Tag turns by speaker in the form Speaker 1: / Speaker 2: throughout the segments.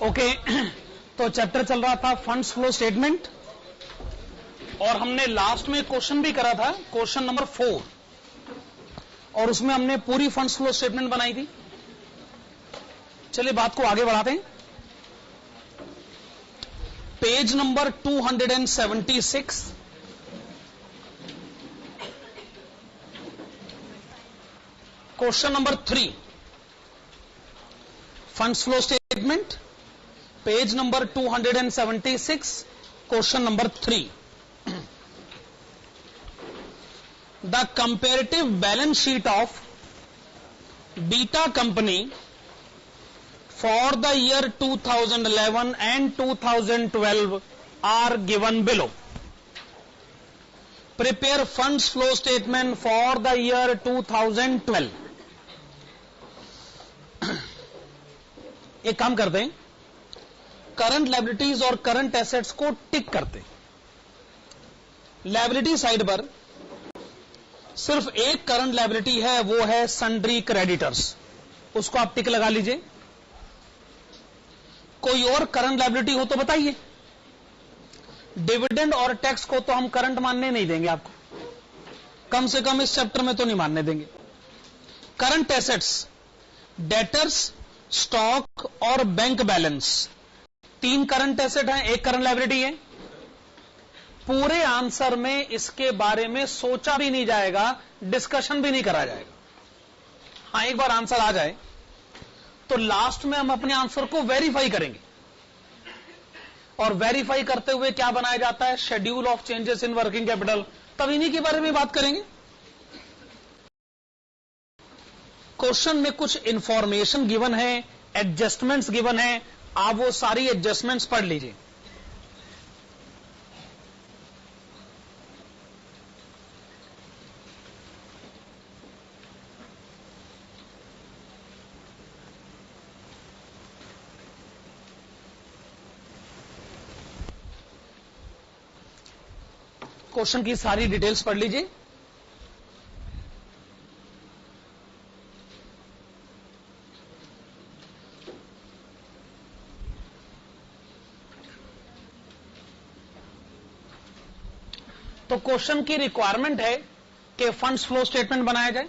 Speaker 1: Okay तो chapter चल रहा था फंड्स फ्लो स्टेटमेंट और हमने लास्ट में क्वेश्चन भी करा था, क्वेश्चन नंबर 4, और उसमें हमने पूरी फंड्स फ्लो स्टेटमेंट बनाई थी। चलिए बात को आगे बढ़ाते हैं। Page number 276, question number 3, funds flow statement, page number 276, question number 3। The comparative balance sheet of Beta Company for the year 2011 and 2012 are given below. Prepare funds flow statement for the year 2012. एक काम करते हैं, current liabilities और current assets को टिक करते हैं। Liability side पर सिर्फ एक करंट लायबिलिटी है, वो है सन्ड्री क्रेडिटर्स, उसको आप टिक लगा लीजिए। कोई और करंट लायबिलिटी हो तो बताइए। डिविडेंड और टैक्स को तो हम करंट मानने नहीं देंगे आपको, कम से कम इस चैप्टर में तो नहीं मानने देंगे। करंट एसेट्स, डेटर्स, स्टॉक और बैंक बैलेंस, 3 करंट एसेट हैं, 1 करंट लायबिलिटी है। पूरे आंसर में इसके बारे में सोचा भी नहीं जाएगा, डिस्कशन भी नहीं करा जाएगा। हाँ, एक बार आंसर आ जाए तो लास्ट में हम अपने आंसर को वेरीफाई करेंगे, और वेरीफाई करते हुए क्या बनाया जाता है, schedule of changes in working capital, तब इन्हीं के बारे में बात करेंगे। क्वेश्चन में कुछ इंफॉर्मेशन गिवन है, एडजस्टमेंट्स गिवन है, आप वो सारी एडजस्टमेंट्स पढ़ लीजिए। क्वेश्चन की सारी डिटेल्स पढ़ लीजिए। तो क्वेश्चन की रिक्वायरमेंट है कि फंड्स फ्लो स्टेटमेंट बनाया जाए।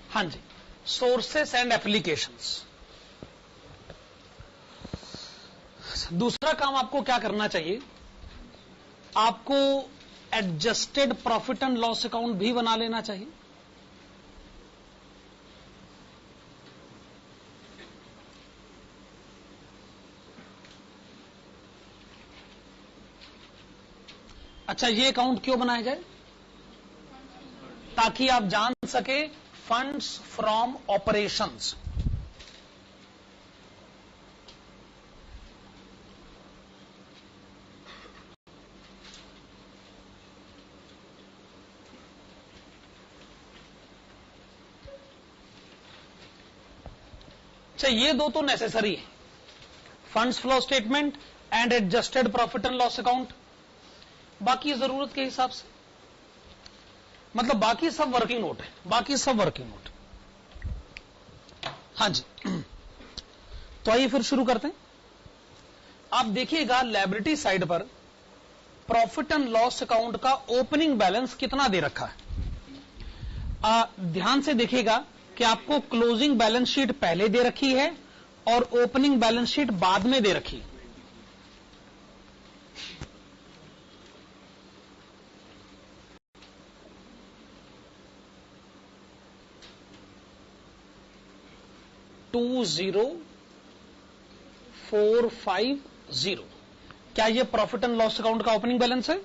Speaker 1: हाँ जी, सोर्सेस एंड एप्लीकेशंस। दूसरा काम आपको क्या करना चाहिए, आपको adjusted profit and loss account भी बना लेना चाहिए। अच्छा, ये अकाउंट क्यों बनाया जाए, ताकि आप जान सके फंड्स फ्रॉम ऑपरेशंस। अच्छा, ये दो तो नेसेसरी है, funds flow statement and adjusted profit and loss account. बाकी जरूरत के हिसाब से, मतलब बाकी सब वर्किंग नोट है, बाकी सब वर्किंग नोट। हाँ जी, तो आइए फिर शुरू करते हैं। आप देखिएगा लायबिलिटी साइड पर प्रॉफिट एंड लॉस अकाउंट का ओपनिंग बैलेंस कितना दे रखा है। ध्यान से देखिएगा कि आपको क्लोजिंग बैलेंस शीट पहले दे रखी है और ओपनिंग बैलेंस शीट बाद में दे रखी है। $20,450, क्या ये प्रॉफिट एंड लॉस अकाउंट का ओपनिंग बैलेंस है?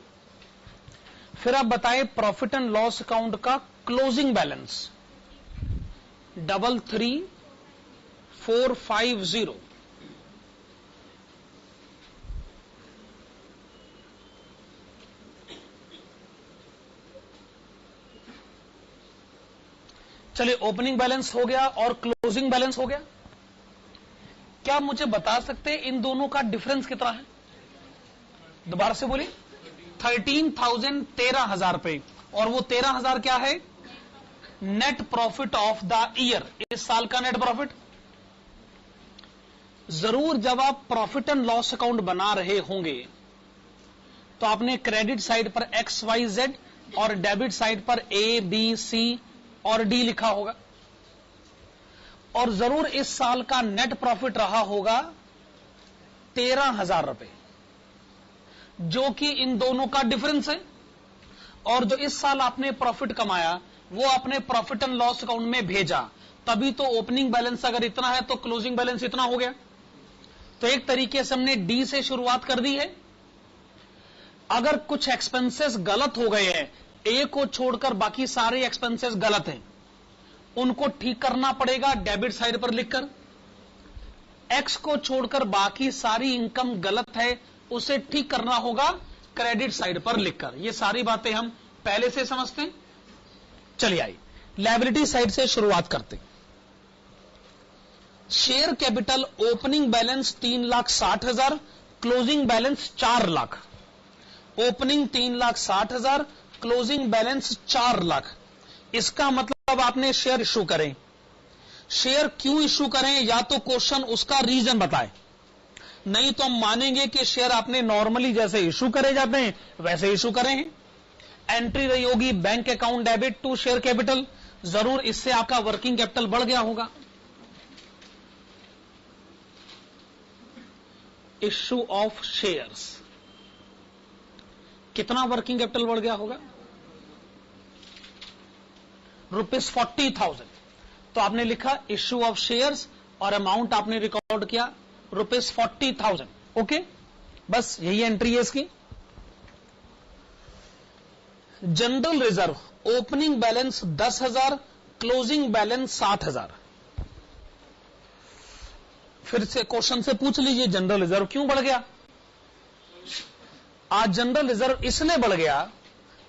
Speaker 1: फिर आप बताएं प्रॉफिट एंड लॉस अकाउंट का क्लोजिंग बैलेंस 33,350। 450। चलिए, ओपनिंग बैलेंस हो गया और क्लोजिंग बैलेंस हो गया। क्या मुझे बता सकते हैं इन दोनों का डिफरेंस कितना है? दोबारा से बोलिए। 13,000 13,000 रुपए, और वो 13,000 क्या है? Net profit of the year, इस साल का नेट प्रॉफिट। जरूर जब आप प्रॉफिट एंड लॉस अकाउंट बना रहे होंगे तो आपने क्रेडिट साइड पर XYZ और डेबिट साइड पर ABC और D लिखा होगा, और जरूर इस साल का नेट प्रॉफिट रहा होगा 13,000 रुपए, जो कि इन दोनों का डिफरेंस है। और जो इस साल आपने प्रॉफिट कमाया वो आपने प्रॉफिट एंड लॉस अकाउंट में भेजा, तभी तो ओपनिंग बैलेंस अगर इतना है तो क्लोजिंग बैलेंस इतना हो गया। तो एक तरीके से हमने डी से शुरुआत कर दी है। अगर कुछ एक्सपेंसेस गलत हो गए हैं, ए को छोड़कर बाकी सारे एक्सपेंसेस गलत हैं, उनको ठीक करना पड़ेगा डेबिट साइड पर लिखकर। एक्स को छोड़कर बाकी सारी इनकम गलत है, उसे ठीक करना होगा क्रेडिट साइड पर लिखकर। ये सारी बातें हम पहले से समझते हैं। चलिए आइए लायबिलिटी साइड से शुरुआत करते हैं। Share capital opening balance 3,60,000, closing balance 4 lakh. Opening 3,60,000, closing balance 4 lakh. इसका मतलब आपने शेयर इश्यू करें। शेयर क्यों इश्यू करें, या तो क्वेश्चन उसका रीजन बताए, नहीं तो हम मानेंगे कि शेयर आपने नॉर्मली जैसे इश्यू करे जाते हैं वैसे इश्यू करें हैं। एंट्री रही होगी bank account debit to share capital, जरूर इससे आपका वर्किंग कैपिटल बढ़ गया होगा। इश्यू ऑफ शेयर्स, कितना वर्किंग कैपिटल बढ़ गया होगा? ₹40,000। तो आपने लिखा इश्यू ऑफ शेयर्स और अमाउंट आपने रिकॉर्ड किया ₹40,000। ओके, बस यही एंट्री है इसकी। General reserve opening balance 10,000, closing balance 7,000। फिर से क्वेश्चन से पूछ लीजिए जनरल रिजर्व क्यों बढ़ गया। आज जनरल रिजर्व इसलिए बढ़ गया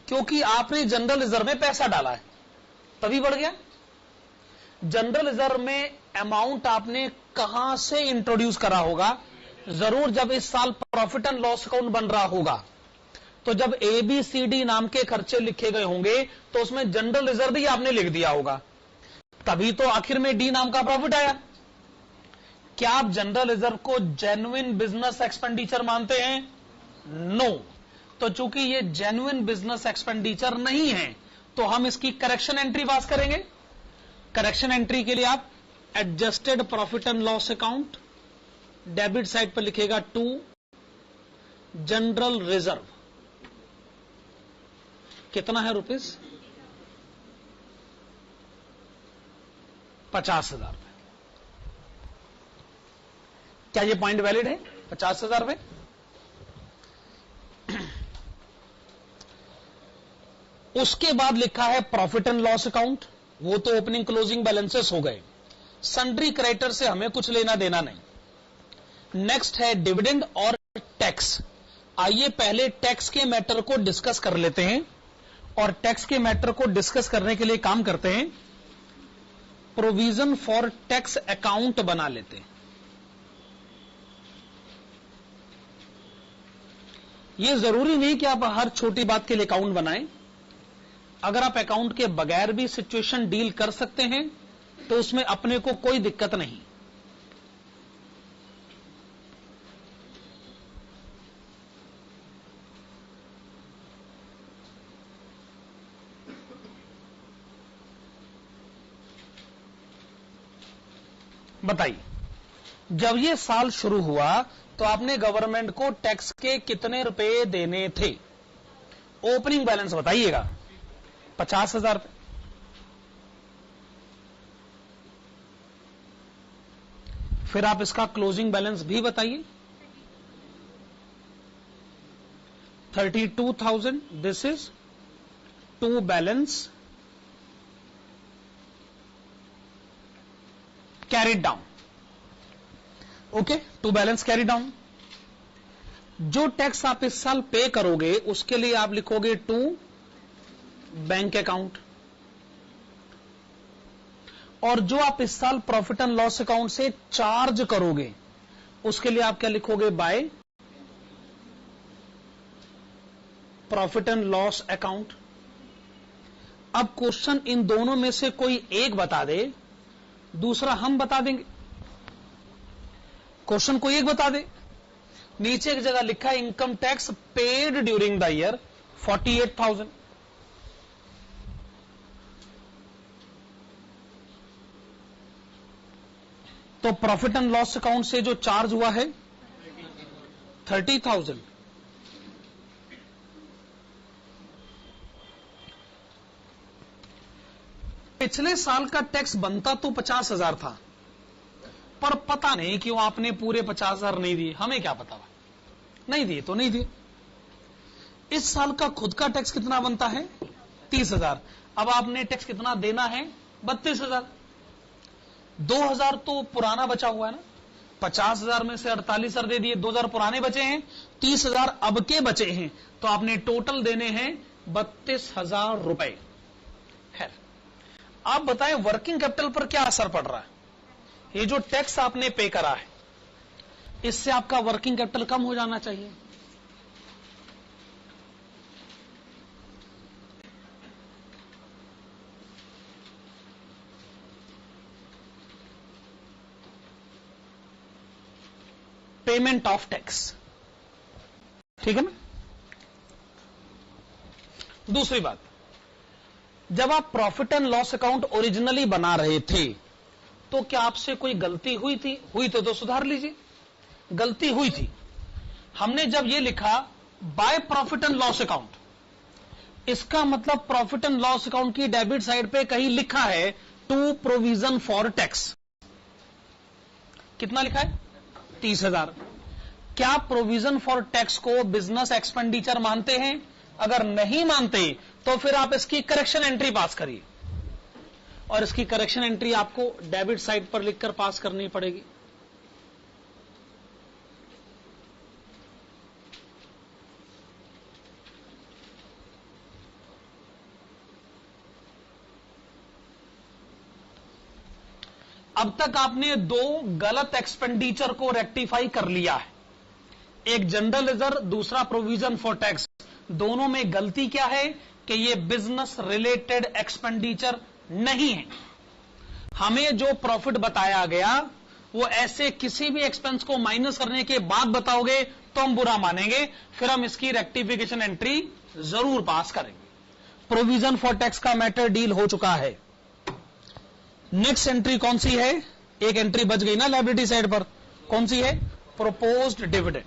Speaker 1: क्योंकि आपने जनरल रिजर्व में पैसा डाला है, तभी बढ़ गया। जनरल रिजर्व में अमाउंट आपने कहां से इंट्रोड्यूस करा होगा? जरूर जब इस साल प्रॉफिट एंड लॉस अकाउंट बन रहा होगा, तो जब ABCD नाम के खर्चे लिखे गए होंगे तो उसमें जनरल रिजर्व भी आपने लिख दिया होगा, तभी तो आखिर में D नाम का प्रॉफिट आया। क्या आप जनरल रिजर्व को जेन्युइन बिजनेस एक्सपेंडिचर मानते हैं? नो। तो चूंकि ये जेन्युइन बिजनेस एक्सपेंडिचर नहीं है तो हम इसकी करेक्शन एंट्री पास करेंगे। करेक्शन एंट्री के लिए आप adjusted profit and loss account, debit side पर लिखेगा 2 जनरल रिजर्व, कितना है रुपीस? 50,000। क्या ये पॉइंट वैलिड है? 50,000 रुपए। उसके बाद लिखा है प्रॉफिट एंड लॉस अकाउंट, वो तो ओपनिंग क्लोजिंग बैलेंसेस हो गए। सन्ड्री क्रेडिटर से हमें कुछ लेना देना नहीं। नेक्स्ट है डिविडेंड और टैक्स। आइए पहले टैक्स के मैटर को डिस्कस कर लेते हैं, और टैक्स के मैटर को डिस्कस करने के लिए काम करते हैं, प्रोविजन फॉर टैक्स अकाउंट बना लेते हैं। यह जरूरी नहीं कि आप हर छोटी बात के लिए अकाउंट बनाएं। अगर आप अकाउंट के बगैर भी सिचुएशन डील कर सकते हैं तो उसमें अपने को कोई दिक्कत नहीं। बताइए, जब ये साल शुरू हुआ तो आपने गवर्नमेंट को टैक्स के कितने रुपए देने थे? ओपनिंग बैलेंस बताइएगा। 50,000 रुपए। फिर आप इसका क्लोजिंग बैलेंस भी बताइए। 32,000। This is to balance carried down. Okay, to balance carry down. जो टैक्स आप इस साल पे करोगे उसके लिए आप लिखोगे टू बैंक अकाउंट, और जो आप इस साल प्रॉफिट एंड लॉस अकाउंट से चार्ज करोगे उसके लिए आप क्या लिखोगे, by profit and loss account. अब क्वेश्चन इन दोनों में से कोई एक बता दे, दूसरा हम बता देंगे। क्वेश्चन कोई एक बता दे, नीचे एक जगह लिखा है income tax paid during the year 48,000, तो प्रॉफिट एंड लॉस अकाउंट से जो चार्ज हुआ है 30,000। पिछले साल का टैक्स बनता तो 50,000 था, पर पता नहीं क्यों आपने पूरे 50,000 नहीं दिए। हमें क्या पता, नहीं दिए तो नहीं दिए। इस साल का खुद का टैक्स कितना बनता है, 30,000। अब आपने टैक्स कितना देना है, 32,000। 2,000 तो पुराना बचा हुआ है ना, 50,000 में से 48,000 दे दिए, 2,000 पुराने बचे हैं, 30,000 अब के बचे हैं, तो आपने टोटल देने हैं 32,000 रुपए। खैर, आप बताएं वर्किंग कैपिटल पर क्या असर पड़ रहा है। ये जो टैक्स आपने पे करा है इससे आपका वर्किंग कैपिटल कम हो जाना चाहिए। पेमेंट ऑफ टैक्स, ठीक है ना। दूसरी बात, जब आप profit and loss account originally बना रहे थे तो क्या आपसे कोई गलती हुई थी, हुई तो सुधार लीजिए। गलती हुई थी, हमने जब ये लिखा by profit and loss account, इसका मतलब प्रॉफिट एंड लॉस अकाउंट की डेबिट साइड पे कहीं लिखा है टू प्रोविजन फॉर टैक्स। कितना लिखा है, 30,000। क्या प्रोविजन फॉर टैक्स को बिजनेस एक्सपेंडिचर मानते हैं? अगर नहीं मानते तो फिर आप इसकी करेक्शन एंट्री पास करिए, और इसकी करेक्शन एंट्री आपको डेबिट साइड पर लिखकर पास करनी पड़ेगी। अब तक आपने दो गलत एक्सपेंडिचर को रेक्टिफाई कर लिया है, एक जनरल लेजर, दूसरा प्रोविजन फॉर टैक्स। दोनों में गलती क्या है कि ये बिजनेस रिलेटेड एक्सपेंडिचर नहीं है। हमें जो प्रॉफिट बताया गया वो ऐसे किसी भी एक्सपेंस को माइनस करने के बाद बताओगे तो हम बुरा मानेंगे, फिर हम इसकी रेक्टिफिकेशन एंट्री जरूर पास करेंगे। प्रोविजन फॉर टैक्स का मैटर डील हो चुका है। नेक्स्ट एंट्री कौन सी है, एक एंट्री बच गई ना लायबिलिटी साइड पर, कौन सी है, प्रोपोज्ड डिविडेंड।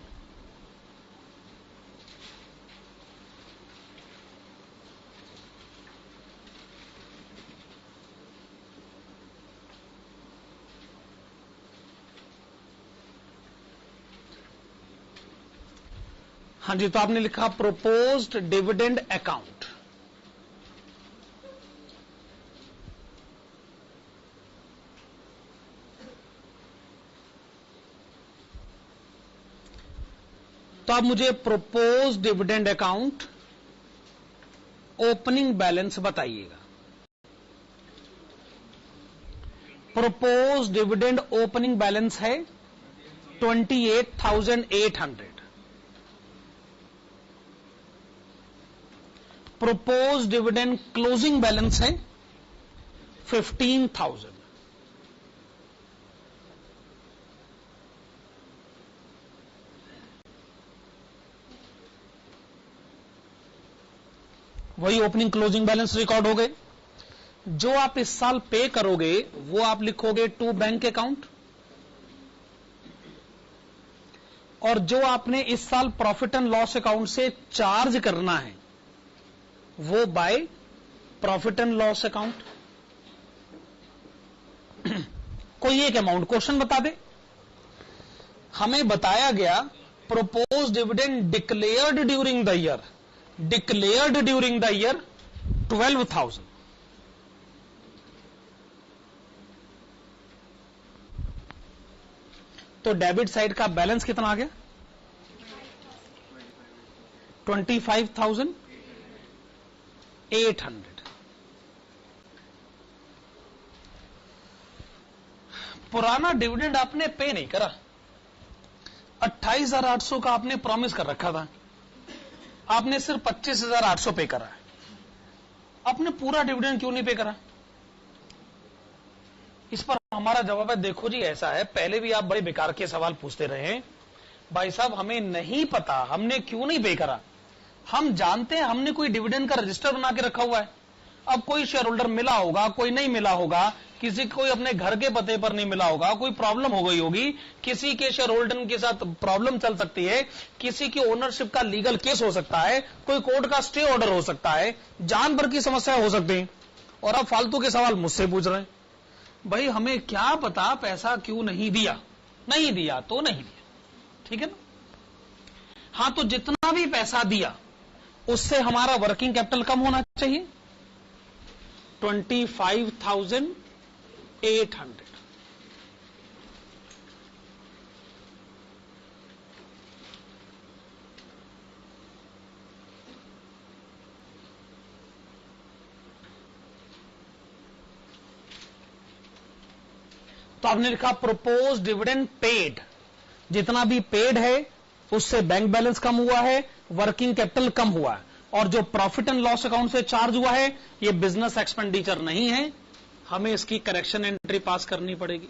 Speaker 1: हाँ जी, तो आपने लिखा प्रोपोज्ड डिविडेंड अकाउंट। तो आप मुझे proposed dividend account opening balance बताइएगा। प्रोपोज्ड डिविडेंड ओपनिंग बैलेंस है 28,800। प्रोपोज्ड डिविडेंड क्लोजिंग बैलेंस है 15,000। वही ओपनिंग क्लोजिंग बैलेंस रिकॉर्ड हो गए। जो आप इस साल पे करोगे वो आप लिखोगे टू बैंक अकाउंट, और जो आपने इस साल प्रॉफिट एंड लॉस अकाउंट से चार्ज करना है वो by profit and loss account. कोई एक अमाउंट क्वेश्चन बता दे। हमें बताया गया propose dividend declared during the year, declared during the year 12,000। तो डेबिट साइड का बैलेंस कितना आ गया? 25,800। पुराना डिविडेंड आपने पे नहीं करा, 28,800 का आपने प्रॉमिस कर रखा था, आपने सिर्फ 25,800 पे करा है। आपने पूरा डिविडेंड क्यों नहीं पे करा? इस पर हमारा जवाब है, देखो जी ऐसा है, पहले भी आप बड़े बेकार के सवाल पूछते रहे हैं। भाई साहब हमें नहीं पता हमने क्यों नहीं पे करा, हम जानते हैं हमने कोई डिविडेंड का रजिस्टर बना के रखा हुआ है। अब कोई शेयर होल्डर मिला होगा, कोई नहीं मिला होगा, किसी कोई अपने घर के पते पर नहीं मिला होगा, कोई प्रॉब्लम हो गई होगी, किसी के शेयर होल्डर के साथ प्रॉब्लम चल सकती है, किसी की ओनरशिप का लीगल केस हो सकता है, कोई कोर्ट का स्टे ऑर्डर हो सकता है, जान भर की समस्या हो सकती है, और आप फालतू के सवाल मुझसे पूछ रहे हैं। भाई हमें क्या पता पैसा क्यों नहीं दिया, नहीं दिया तो नहीं दिया, ठीक है ना। हां तो जितना भी पैसा दिया उससे हमारा वर्किंग कैपिटल कम होना चाहिए, 25,800। तो आपने लिखा प्रोपोज डिविडेंड पेड, जितना भी पेड है उससे बैंक बैलेंस कम हुआ है, वर्किंग कैपिटल कम हुआ है, और जो प्रॉफिट एंड लॉस अकाउंट से चार्ज हुआ है ये बिजनेस एक्सपेंडिचर नहीं है, हमें इसकी करेक्शन एंट्री पास करनी पड़ेगी।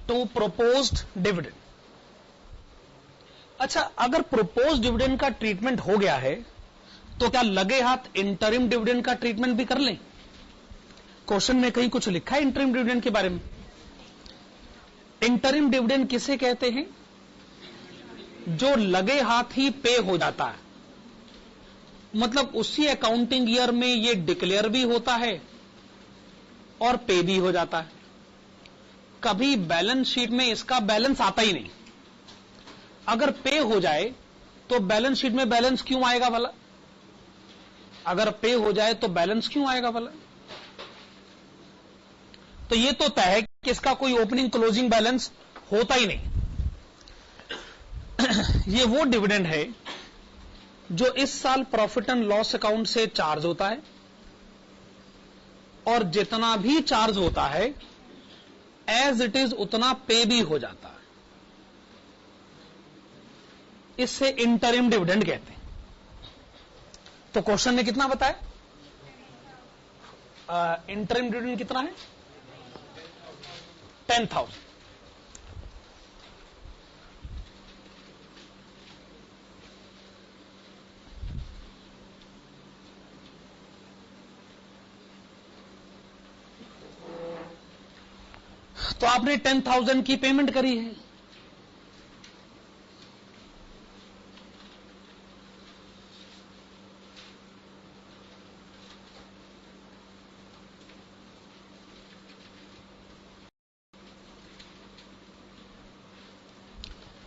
Speaker 1: To proposed dividend. अच्छा, अगर प्रोपोज डिविडेंड का ट्रीटमेंट हो गया है तो क्या लगे हाथ इंटरिम डिविडेंड का ट्रीटमेंट भी कर लें? क्वेश्चन में कहीं कुछ लिखा है इंटरिम डिविडेंड के बारे में? इंटरिम डिविडेंड किसे कहते हैं? जो लगे हाथ ही पे हो जाता है, मतलब उसी अकाउंटिंग ईयर में ये डिक्लेयर भी होता है और पे भी हो जाता है। कभी बैलेंस शीट में इसका बैलेंस आता ही नहीं। अगर पे हो जाए तो बैलेंस शीट में बैलेंस क्यों आएगा भला? अगर पे हो जाए तो बैलेंस क्यों आएगा भला? तो ये तो तय है कि इसका कोई ओपनिंग क्लोजिंग बैलेंस होता ही नहीं। ये वो डिविडेंड है जो इस साल प्रॉफिट एंड लॉस अकाउंट से चार्ज होता है, और जितना भी चार्ज होता है एज इट इज उतना पे भी हो जाता है। इससे इंटरिम डिविडेंड कहते हैं। तो क्वेश्चन ने कितना बताया? इंटरिम डिविडेंड कितना है? 10,000। तो आपने 10,000 की पेमेंट करी है,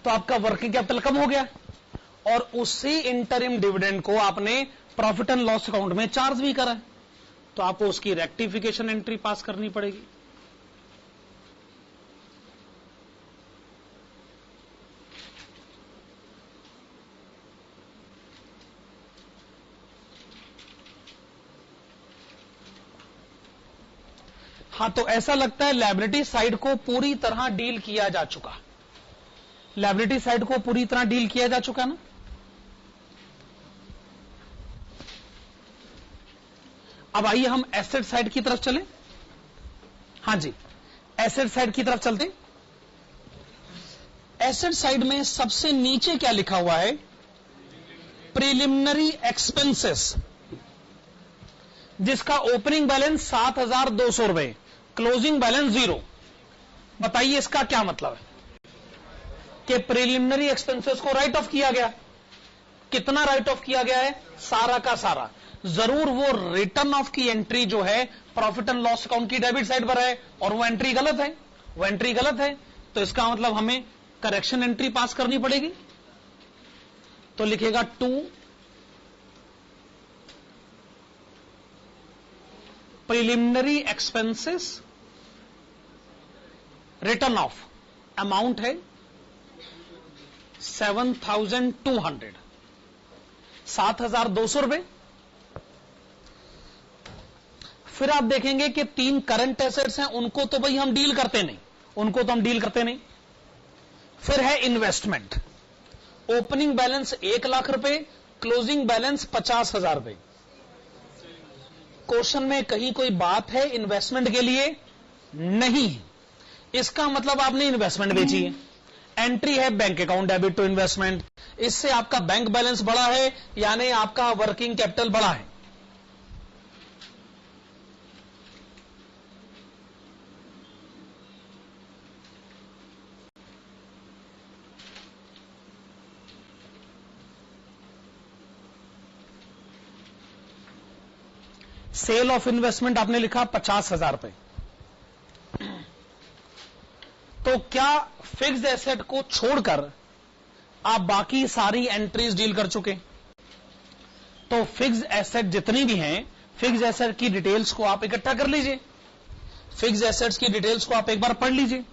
Speaker 1: तो आपका वर्किंग कैपिटल कम हो गया, और उसी इंटरिम डिविडेंड को आपने प्रॉफिट एंड लॉस अकाउंट में चार्ज भी करा है, तो आपको उसकी रेक्टिफिकेशन एंट्री पास करनी पड़ेगी। हां, तो ऐसा लगता है लायबिलिटी साइड को पूरी तरह डील किया जा चुका, लायबिलिटी साइड को पूरी तरह डील किया जा चुका ना। अब आइए हम एसेट साइड की तरफ चलें। हां जी, एसेट साइड की तरफ चलते। एसेट साइड में सबसे नीचे क्या लिखा हुआ है? प्रिलिमिनरी एक्सपेंसेस, जिसका ओपनिंग बैलेंस 7,200 रुपए, क्लोजिंग बैलेंस 0। बताइए इसका क्या मतलब है? कि प्रिलिमिनरी एक्सपेंसेस को राइट ऑफ किया गया। कितना राइट ऑफ किया गया है? सारा का सारा। जरूर वो रिटर्न ऑफ की एंट्री जो है प्रॉफिट एंड लॉस अकाउंट की डेबिट साइड पर है, और वो एंट्री गलत है, वो एंट्री गलत है, तो इसका मतलब हमें करेक्शन एंट्री पास करनी पड़ेगी। तो लिखेगा to preliminary expenses return of amount है 7,200, 7,200 रुपए। फिर आप देखेंगे कि 3 करंट एसेट्स हैं, उनको तो भाई हम डील करते नहीं, फिर है इन्वेस्टमेंट, ओपनिंग बैलेंस 1 लाख रुपए, क्लोजिंग बैलेंस 50,000 रुपए। क्वेश्चन में कहीं कोई बात है इन्वेस्टमेंट के लिए? नहीं। इसका मतलब आपने इन्वेस्टमेंट बेची है, एंट्री है bank account debit to investment, इससे आपका बैंक बैलेंस बढ़ा है, यानी आपका वर्किंग कैपिटल बढ़ा है। सेल ऑफ इन्वेस्टमेंट आपने लिखा 50,000 रुपए। तो क्या फिक्स्ड एसेट को छोड़कर आप बाकी सारी एंट्रीज डील कर चुके? तो फिक्स्ड एसेट जितनी भी हैं, फिक्स्ड एसेट की डिटेल्स को आप इकट्ठा कर लीजिए, फिक्स्ड एसेट्स की डिटेल्स को आप एक बार पढ़ लीजिए।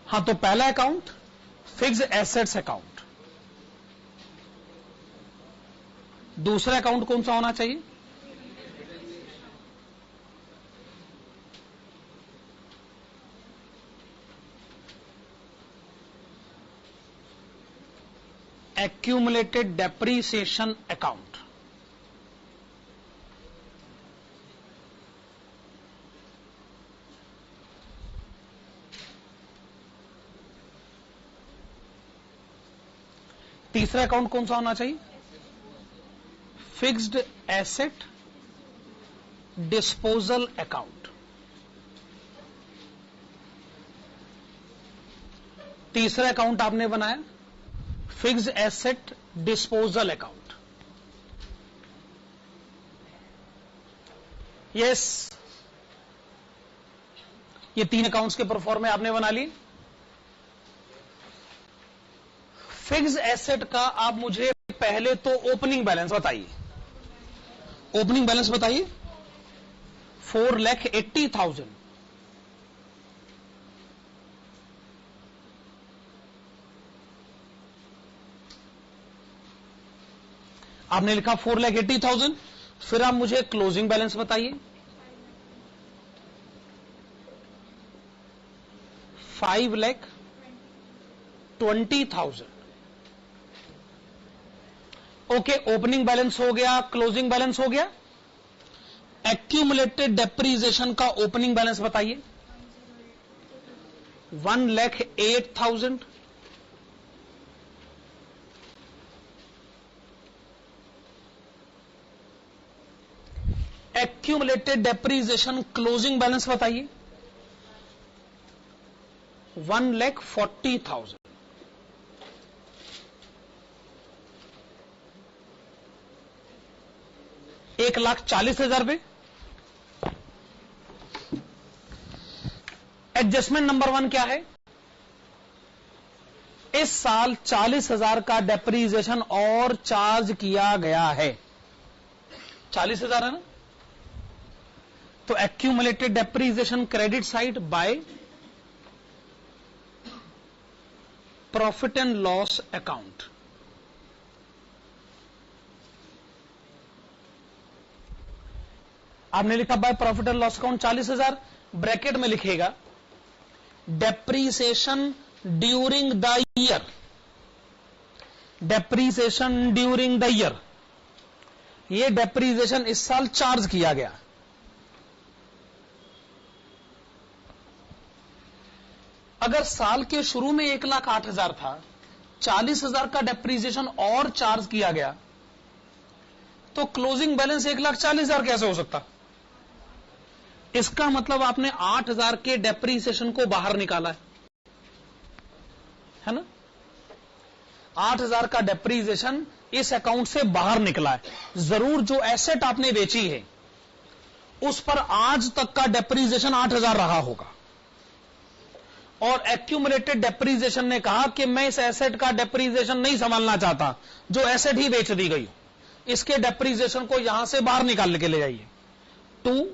Speaker 1: हाँ, तो पहला अकाउंट फिक्स्ड एसेट्स अकाउंट, दूसरा अकाउंट कौन सा होना चाहिए? Accumulated depreciation account. तीसरा अकाउंट कौन सा होना चाहिए? Fixed asset disposal account. तीसरा अकाउंट आपने बनाया fixed asset disposal account. Yes, ये 3 अकाउंट्स के परफॉर्मे आपने बना लिए। फिक्स्ड एसेट का आप मुझे पहले तो ओपनिंग बैलेंस बताइए, ओपनिंग बैलेंस बताइए। 4,80,000। आपने लिखा 4,80,000। फिर आप मुझे क्लोजिंग बैलेंस बताइए। 5,20,000। ओके, ओपनिंग बैलेंस हो गया, क्लोजिंग बैलेंस हो गया। एक्यूमुलेटेड डेप्रीसिएशन का ओपनिंग बैलेंस बताइए। 1,08,000। एक्यूमुलेटेड डेप्रीसिएशन क्लोजिंग बैलेंस बताइए। 1,40,000। ₹1,40,000। एडजस्टमेंट नंबर 1 क्या है? इस साल 40,000 का डेप्रीसिएशन और चार्ज किया गया है। 40,000 है ना? तो accumulated depreciation credit side by profit and loss account. आपने लिखा by profit and loss account 40,000, bracket में लिखेगा depreciation during the year, depreciation during the year. ये डेप्रीसिएशन इस साल चार्ज किया गया। अगर साल के शुरू में 1,08,000 था, 40,000 का डेप्रीसिएशन और चार्ज किया गया, तो क्लोजिंग बैलेंस 1,40,000 कैसे हो सकता? इसका मतलब आपने 8,000 के डेप्रीसिएशन को बाहर निकाला है ना? 8,000 का डेप्रीसिएशन इस अकाउंट से बाहर निकला है। जरूर जो एसेट आपने बेची है उस पर आज तक का डेप्रीसिएशन 8,000 रहा होगा, और एक्यूमुलेटेड डेप्रीसिएशन ने कहा कि मैं इस एसेट का डेप्रीसिएशन नहीं संभालना चाहता, जो एसेट ही बेच दी गई, इसके डेप्रीसिएशन को यहां से बाहर निकाल के ले जाइए। To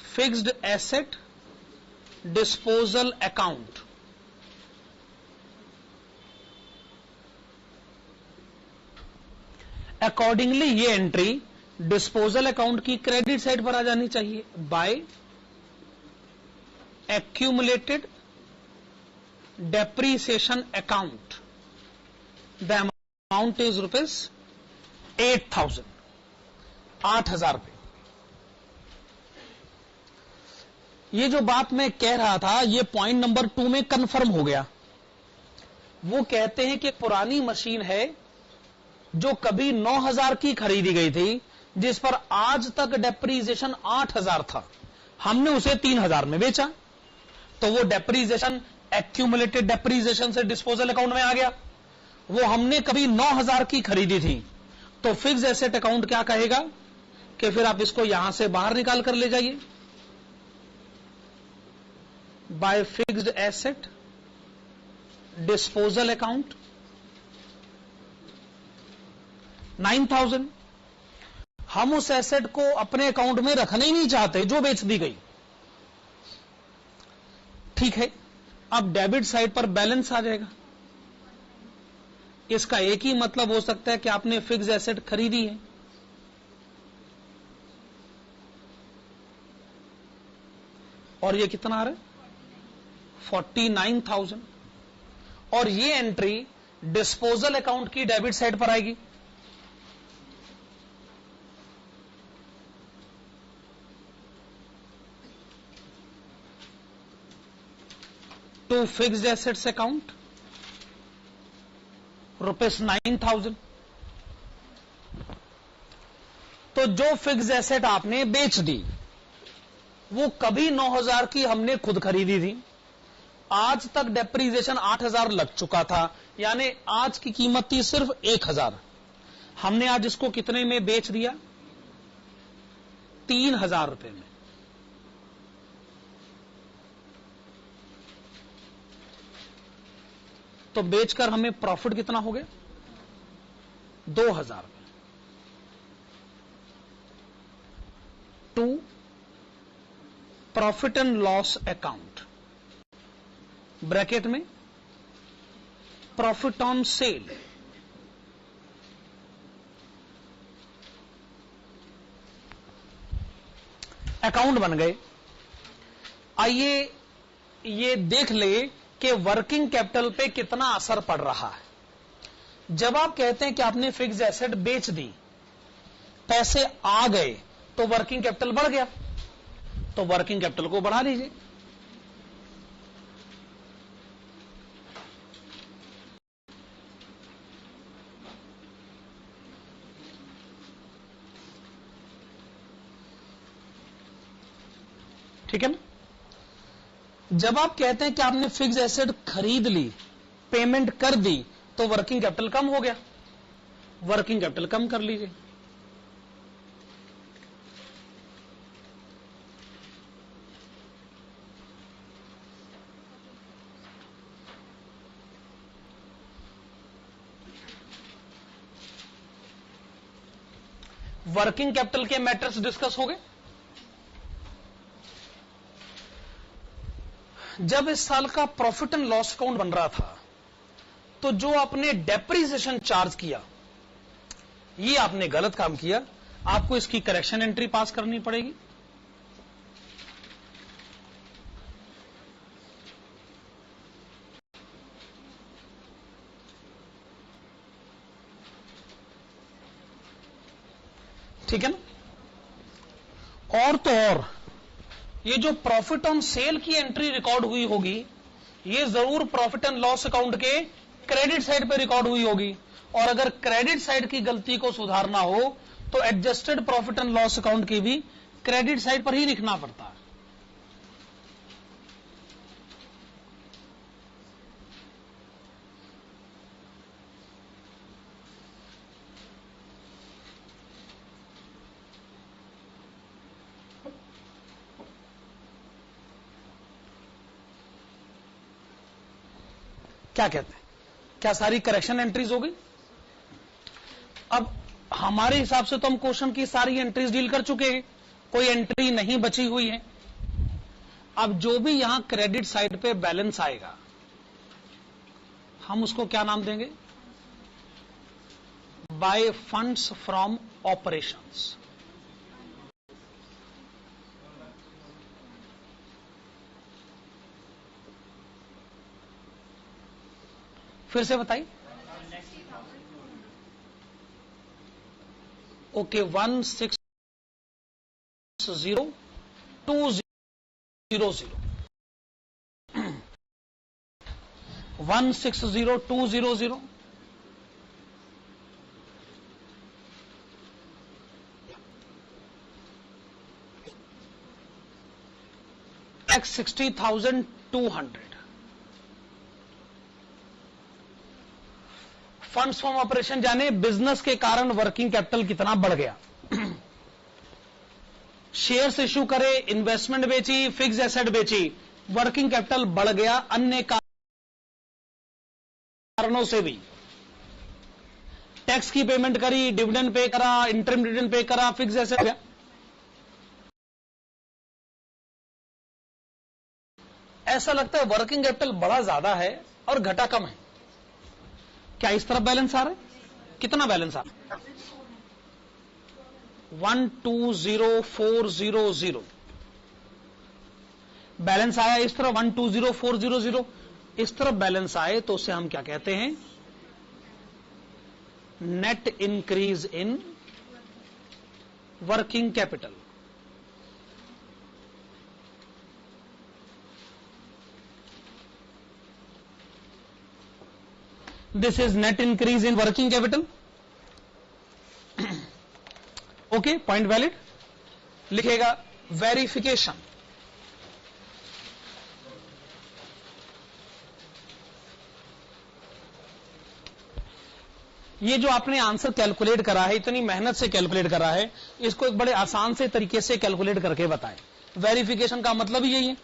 Speaker 1: fixed asset disposal account, accordingly ये एंट्री डिस्पोजल अकाउंट की क्रेडिट साइड पर आ जानी चाहिए। By accumulated depreciation account, the amount is rupees 8,000, 8,000 रुपए। ये जो बात मैं कह रहा था ये पॉइंट नंबर 2 में कंफर्म हो गया। वो कहते हैं कि पुरानी मशीन है जो कभी 9,000 की खरीदी गई थी, जिस पर आज तक डेप्रीसिएशन 8,000 था, हमने उसे 3,000 में बेचा, तो वो डेप्रीसिएशन एक्यूमुलेटेड डेप्रीसिएशन से डिस्पोजल अकाउंट में आ गया। वो हमने कभी 9,000 की खरीदी थी, तो फिक्स्ड एसेट अकाउंट क्या कहेगा कि फिर आप इसको यहां से बाहर निकाल कर ले जाइए। Bye fixed asset disposal account 9,000। हम उस एसेट को अपने अकाउंट में रखना ही नहीं चाहते जो बेच दी गई, ठीक है। अब डेबिट साइड पर बैलेंस आ जाएगा। इसका एक ही मतलब हो सकता है कि आपने फिक्स एसेट खरीदी है, और ये कितना आ रहा है 49,000, और ये एंट्री डिस्पोजल अकाउंट की डेबिट साइड पर आएगी। To fixed assets account ₹9,000। तो जो फिक्स्ड एसेट आपने बेच दी वो कभी 9,000 की हमने खुद खरीदी थी, आज तक डेप्रीसिएशन 8,000 लग चुका था, यानी आज की कीमत थी सिर्फ 1,000। हमने आज इसको कितने में बेच दिया 3,000 रुपए में। तो बेचकर हमें प्रॉफिट कितना हो गया 2,000 रुपए। To profit and loss account, bracket में प्रॉफिट ऑन सेल, अकाउंट बन गए। आइए ये देख ले कि वर्किंग कैपिटल पे कितना असर पड़ रहा है। जब आप कहते हैं कि आपने फिक्स एसेट बेच दी, पैसे आ गए, तो वर्किंग कैपिटल बढ़ गया, तो वर्किंग कैपिटल को बढ़ा लीजिए। ठीक है ना। जब आप कहते हैं कि आपने फिक्स एसेट खरीद ली, पेमेंट कर दी, तो वर्किंग कैपिटल कम हो गया, वर्किंग कैपिटल कम कर लीजिए। वर्किंग कैपिटल के मैटर्स डिस्कस हो गए। जब इस साल का प्रॉफिट एंड लॉस अकाउंट बन रहा था, तो जो आपने डेप्रीसिएशन चार्ज किया, ये आपने गलत काम किया, आपको इसकी करेक्शन एंट्री पास करनी पड़ेगी। ठीक है ना। और तो और ये जो प्रॉफिट ऑन सेल की एंट्री रिकॉर्ड हुई होगी, ये जरूर प्रॉफिट एंड लॉस अकाउंट के क्रेडिट साइड पे रिकॉर्ड हुई होगी, और अगर क्रेडिट साइड की गलती को सुधारना हो तो adjusted profit and loss account की भी क्रेडिट साइड पर ही लिखना पड़ता है। क्या कहते हैं? क्या सारी करेक्शन एंट्रीज हो गई? अब हमारे हिसाब से तो हम क्वेश्चन की सारी एंट्रीज डील कर चुके हैं, कोई एंट्री नहीं बची हुई है। अब जो भी यहां क्रेडिट साइड पे बैलेंस आएगा, हम उसको क्या नाम देंगे? By funds from operations. फिर से बताइए। ओके, 160,200 160,200 60,200 फंड्स फ्रॉम ऑपरेशन, जाने बिजनेस के कारण वर्किंग कैपिटल कितना बढ़ गया। शेयर्स इश्यू करे, इन्वेस्टमेंट बेची, फिक्स एसेट बेची, वर्किंग कैपिटल बढ़ गया अन्य कारणों से भी। टैक्स की पेमेंट करी, डिविडेंड पे करा, इंटरम डिविडेंड पे करा, फिक्स एसेट गया। ऐसा लगता है वर्किंग कैपिटल बड़ा ज्यादा है और घटा कम है। क्या इस तरफ बैलेंस आ रहा है? कितना बैलेंस आ रहा है? 120,400 बैलेंस आया इस तरफ, 120,400 इस तरफ बैलेंस आए तो उसे हम क्या कहते हैं? Net increase in working capital. This is net increase in working capital. Okay, point valid. लिखेगा वेरिफिकेशन। ये जो आपने आंसर कैलकुलेट करा है, इतनी मेहनत से कैलकुलेट करा है, इसको एक बड़े आसान से तरीके से कैलकुलेट करके बताएं। वेरिफिकेशन का मतलब यही है।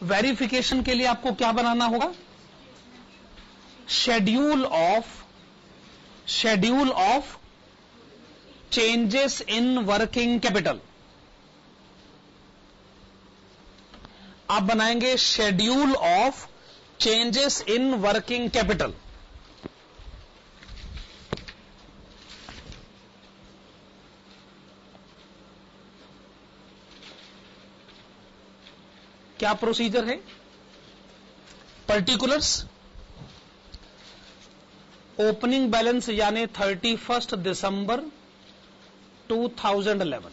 Speaker 1: वेरिफिकेशन के लिए आपको क्या बनाना होगा? Schedule of changes in working capital. आप बनाएंगे schedule of changes in working capital. क्या प्रोसीजर है? पर्टिकुलर्स, ओपनिंग बैलेंस यानी 31 दिसंबर 2011,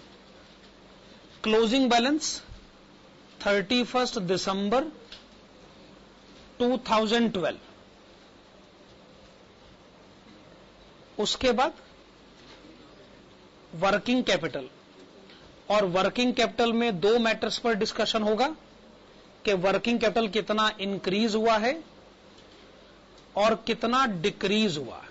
Speaker 1: क्लोजिंग बैलेंस 31 दिसंबर 2012। उसके बाद वर्किंग कैपिटल, और वर्किंग कैपिटल में दो मैटर्स पर डिस्कशन होगा कि वर्किंग कैपिटल कितना इंक्रीज हुआ है और कितना डिक्रीज हुआ है।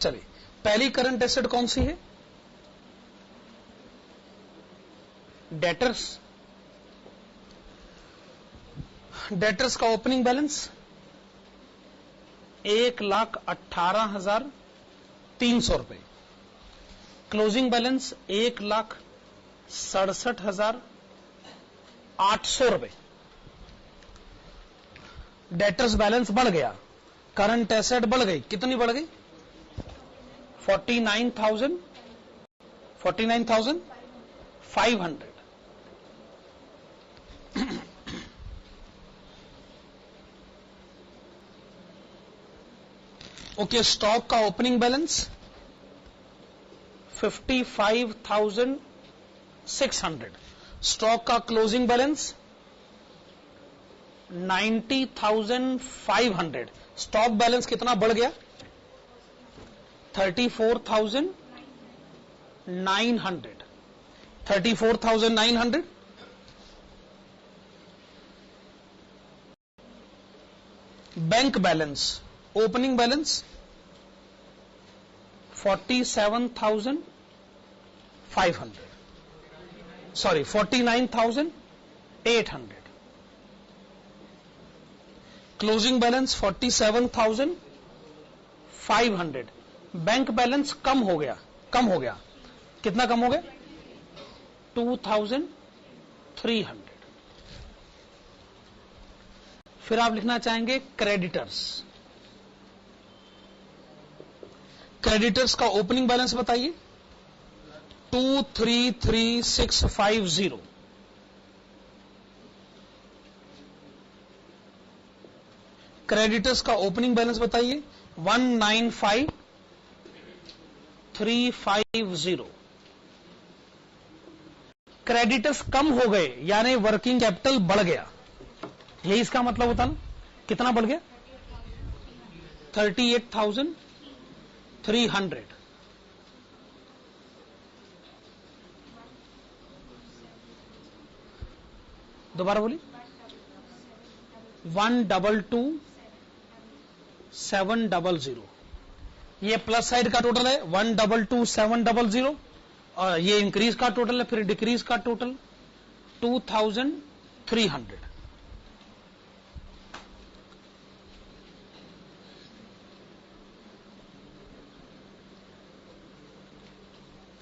Speaker 1: चलिए, पहली करंट एसेट कौन सी है? डेटर्स। डेटर्स का ओपनिंग बैलेंस 1,18,300 रुपए, क्लोजिंग बैलेंस 1,67,800 रुपए। डेटर्स बैलेंस बढ़ गया, करंट एसेट बढ़ गई। कितनी बढ़ गई? 49,500। ओके, स्टॉक का ओपनिंग बैलेंस 55,600। स्टॉक का क्लोजिंग बैलेंस 90,500। स्टॉक बैलेंस कितना बढ़ गया? 34,900। 34,900। Bank balance, opening balance 47,000 500, sorry 49,800, closing balance 47,500, bank balance कम हो गया, कितना कम हो गया? 2,300। फिर आप लिखना चाहेंगे क्रेडिटर्स। क्रेडिटर्स का ओपनिंग बैलेंस बताइए, 233,650। क्रेडिटर्स का ओपनिंग बैलेंस बताइए, 195,350। क्रेडिटर्स कम हो गए यानी वर्किंग कैपिटल बढ़ गया, यही इसका मतलब होता ना। कितना बढ़ गया? 38,300। दोबारा बोली, 122,700। ये प्लस साइड का टोटल है 122,700, और ये इंक्रीज का टोटल है, फिर डिक्रीज का total 2,300।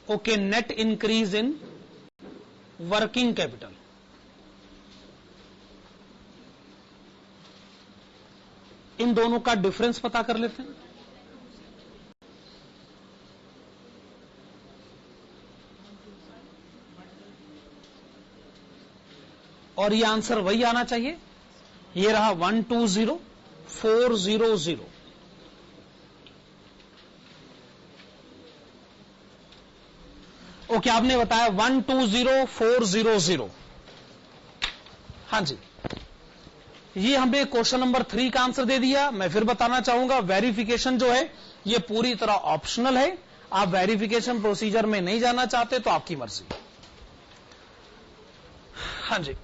Speaker 1: Okay, net increase in working capital. इन दोनों का डिफरेंस पता कर लेते हैं। और ये आंसर वही आना चाहिए, ये रहा 120,400। ओके, आपने बताया 120,400। हाँ जी, ये हमें क्वेश्चन नंबर 3 का आंसर दे दिया। मैं फिर बताना चाहूंगा, वेरिफिकेशन जो है ये पूरी तरह ऑप्शनल है। आप वेरिफिकेशन प्रोसीजर में नहीं जाना चाहते तो आपकी मर्जी। हाँ जी,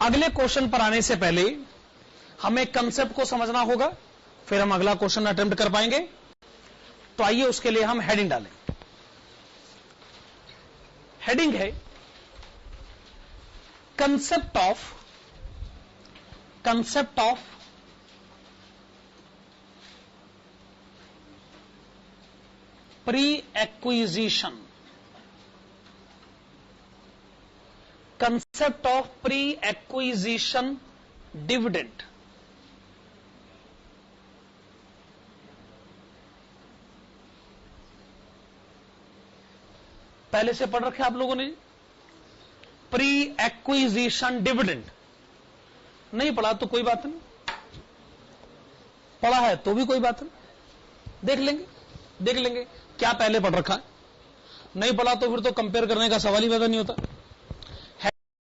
Speaker 1: अगले क्वेश्चन पर आने से पहले हमें कंसेप्ट को समझना होगा, फिर हम अगला क्वेश्चन अटेम्प्ट कर पाएंगे। तो आइए उसके लिए हम हेडिंग डालें। हेडिंग है concept of pre acquisition. Concept of pre acquisition dividend. पहले से पढ़ रखे आप लोगों ने? प्री एक्विजिशन डिविडेंड नहीं पढ़ा तो कोई बात नहीं, पढ़ा है तो भी कोई बात नहीं, देख लेंगे क्या पहले पढ़ रखा है। नहीं पढ़ा तो फिर तो कंपेयर करने का सवाल ही पैदा नहीं होता।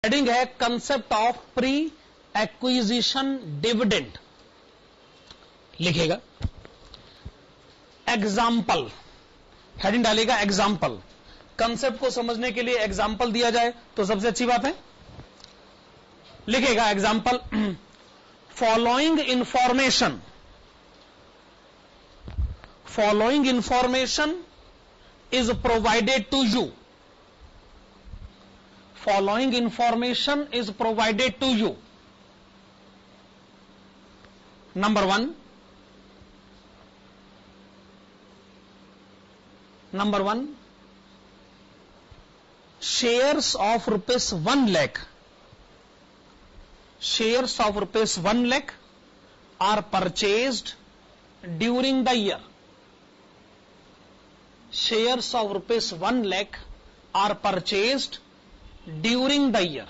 Speaker 1: हेडिंग है concept of pre acquisition dividend. लिखेगा एग्जाम्पल, हेडिंग डालेगा एग्जाम्पल। कंसेप्ट को समझने के लिए एग्जाम्पल दिया जाए तो सबसे अच्छी बात है। लिखेगा example, following information is provided to you. Following information is provided to you. Number 1, shares of rupees 1 lakh, shares of rupees 1 lakh are purchased during the year. Shares of rupees 1 lakh are purchased during the year.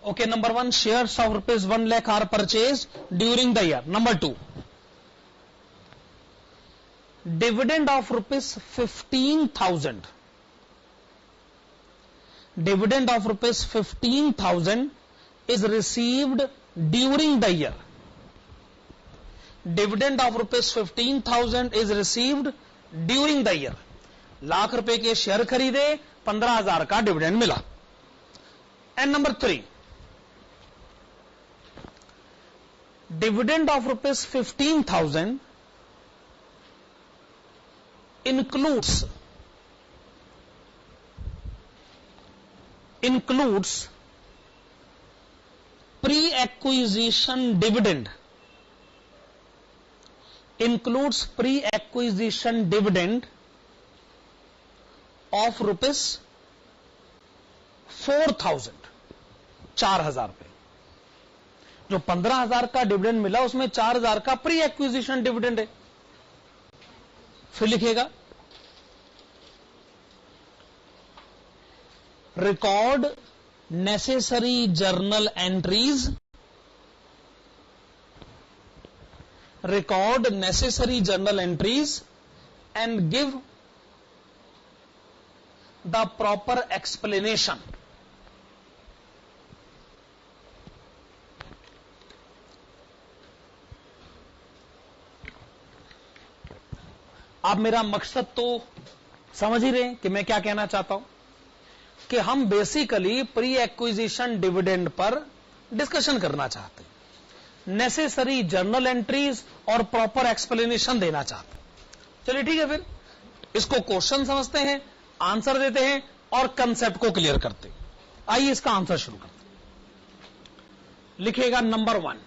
Speaker 1: Okay, number 1, shares of rupees 1 lakh are purchased during the year. Number 2, dividend of rupees 15,000. Dividend of rupees 15,000 is received during the year. Dividend of rupees 15,000 is received during the year. Lakh रुपए के share खरीदे, 15,000 का dividend मिला। And number 3, dividend of rupees 15,000 includes pre-acquisition dividend, of rupees 4,000, 4,000 रुपए। जो 15,000 का dividend मिला उसमें 4,000 का प्री एक्विजिशन डिविडेंड है। फिर लिखेगा record necessary journal entries, and give the proper explanation. आप मेरा मकसद तो समझ ही रहे हैं कि मैं क्या कहना चाहता हूं, कि हम basically pre acquisition dividend per discussion करना चाहते हैं, नेसेसरी जर्नल एंट्रीज और प्रॉपर एक्सप्लेनेशन देना चाहते हैं। चलिए ठीक है, फिर इसको क्वेश्चन समझते हैं, आंसर देते हैं और कंसेप्ट को क्लियर करते हैं। आइए इसका आंसर शुरू करते हैं। लिखेगा नंबर 1।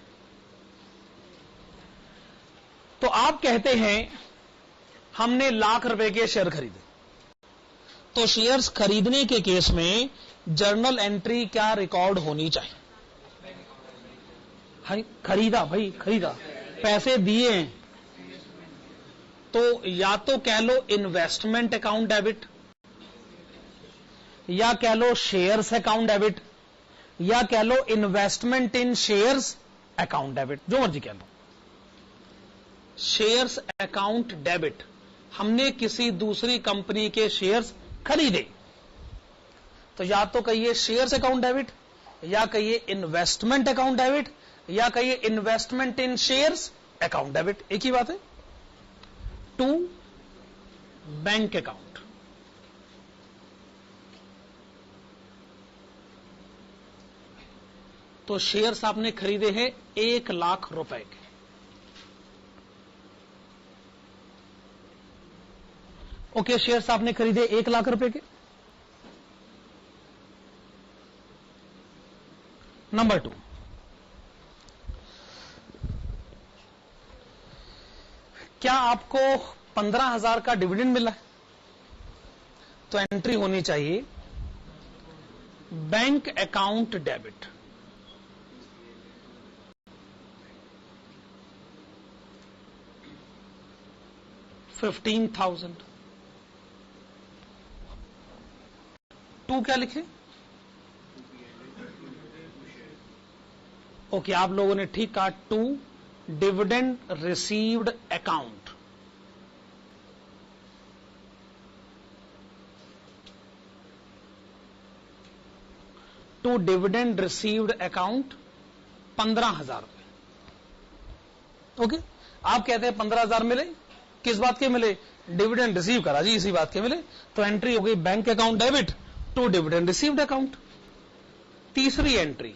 Speaker 1: तो आप कहते हैं हमने ₹1,00,000 के शेयर खरीदे, तो शेयर्स खरीदने के केस में जर्नल एंट्री क्या रिकॉर्ड होनी चाहिए? खरीदा भाई, खरीदा, पैसे दिए हैं, तो या तो कह लो इन्वेस्टमेंट अकाउंट डेबिट, या कह लो शेयर्स अकाउंट डेबिट, या कह लो investment in shares account debit, जो मर्जी कह लो। शेयर्स अकाउंट डेबिट, हमने किसी दूसरी कंपनी के शेयर्स खरीदे, तो या तो कहिए शेयर्स अकाउंट डेबिट, या कहिए इन्वेस्टमेंट अकाउंट डेबिट, या कहिए investment in shares account debit, एक ही बात है। 2 बैंक अकाउंट, तो शेयर्स आपने खरीदे हैं ₹1,00,000 के, ओके, शेयर्स आपने खरीदे ₹1,00,000 के। नंबर 2, क्या आपको 15,000 का डिविडेंड मिला है? तो एंट्री होनी चाहिए बैंक अकाउंट डेबिट, $15,000। 2 क्या लिखे? ओके, आप लोगों ने ठीक कहा। 2 dividend received account, dividend received account 15,000 रुपए। ओके, आप कहते हैं 15,000 मिले, किस बात के मिले? डिविडेंड रिसीव करा जी, इसी बात के मिले, तो एंट्री हो गई bank account debit to dividend received account. तीसरी entry,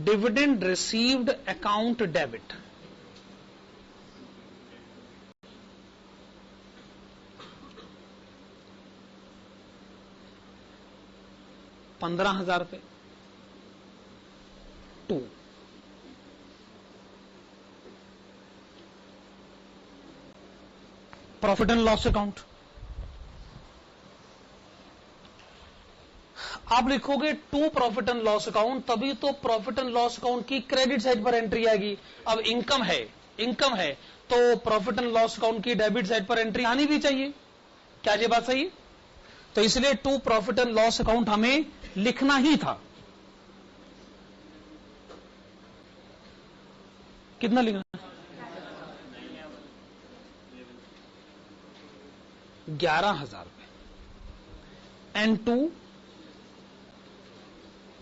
Speaker 1: dividend received account debit, ₹15,000। 2 profit and loss account, आप लिखोगे 2 प्रॉफिट एंड लॉस अकाउंट, तभी तो प्रॉफिट एंड लॉस अकाउंट की क्रेडिट साइड पर एंट्री आएगी। अब इनकम है तो प्रॉफिट एंड लॉस अकाउंट की डेबिट साइड पर एंट्री आनी भी चाहिए। क्या ये बात सही है? तो इसलिए 2 प्रॉफिट एंड लॉस अकाउंट हमें लिखना ही था। कितना लिखना? 11,000 रुपए। एंड 2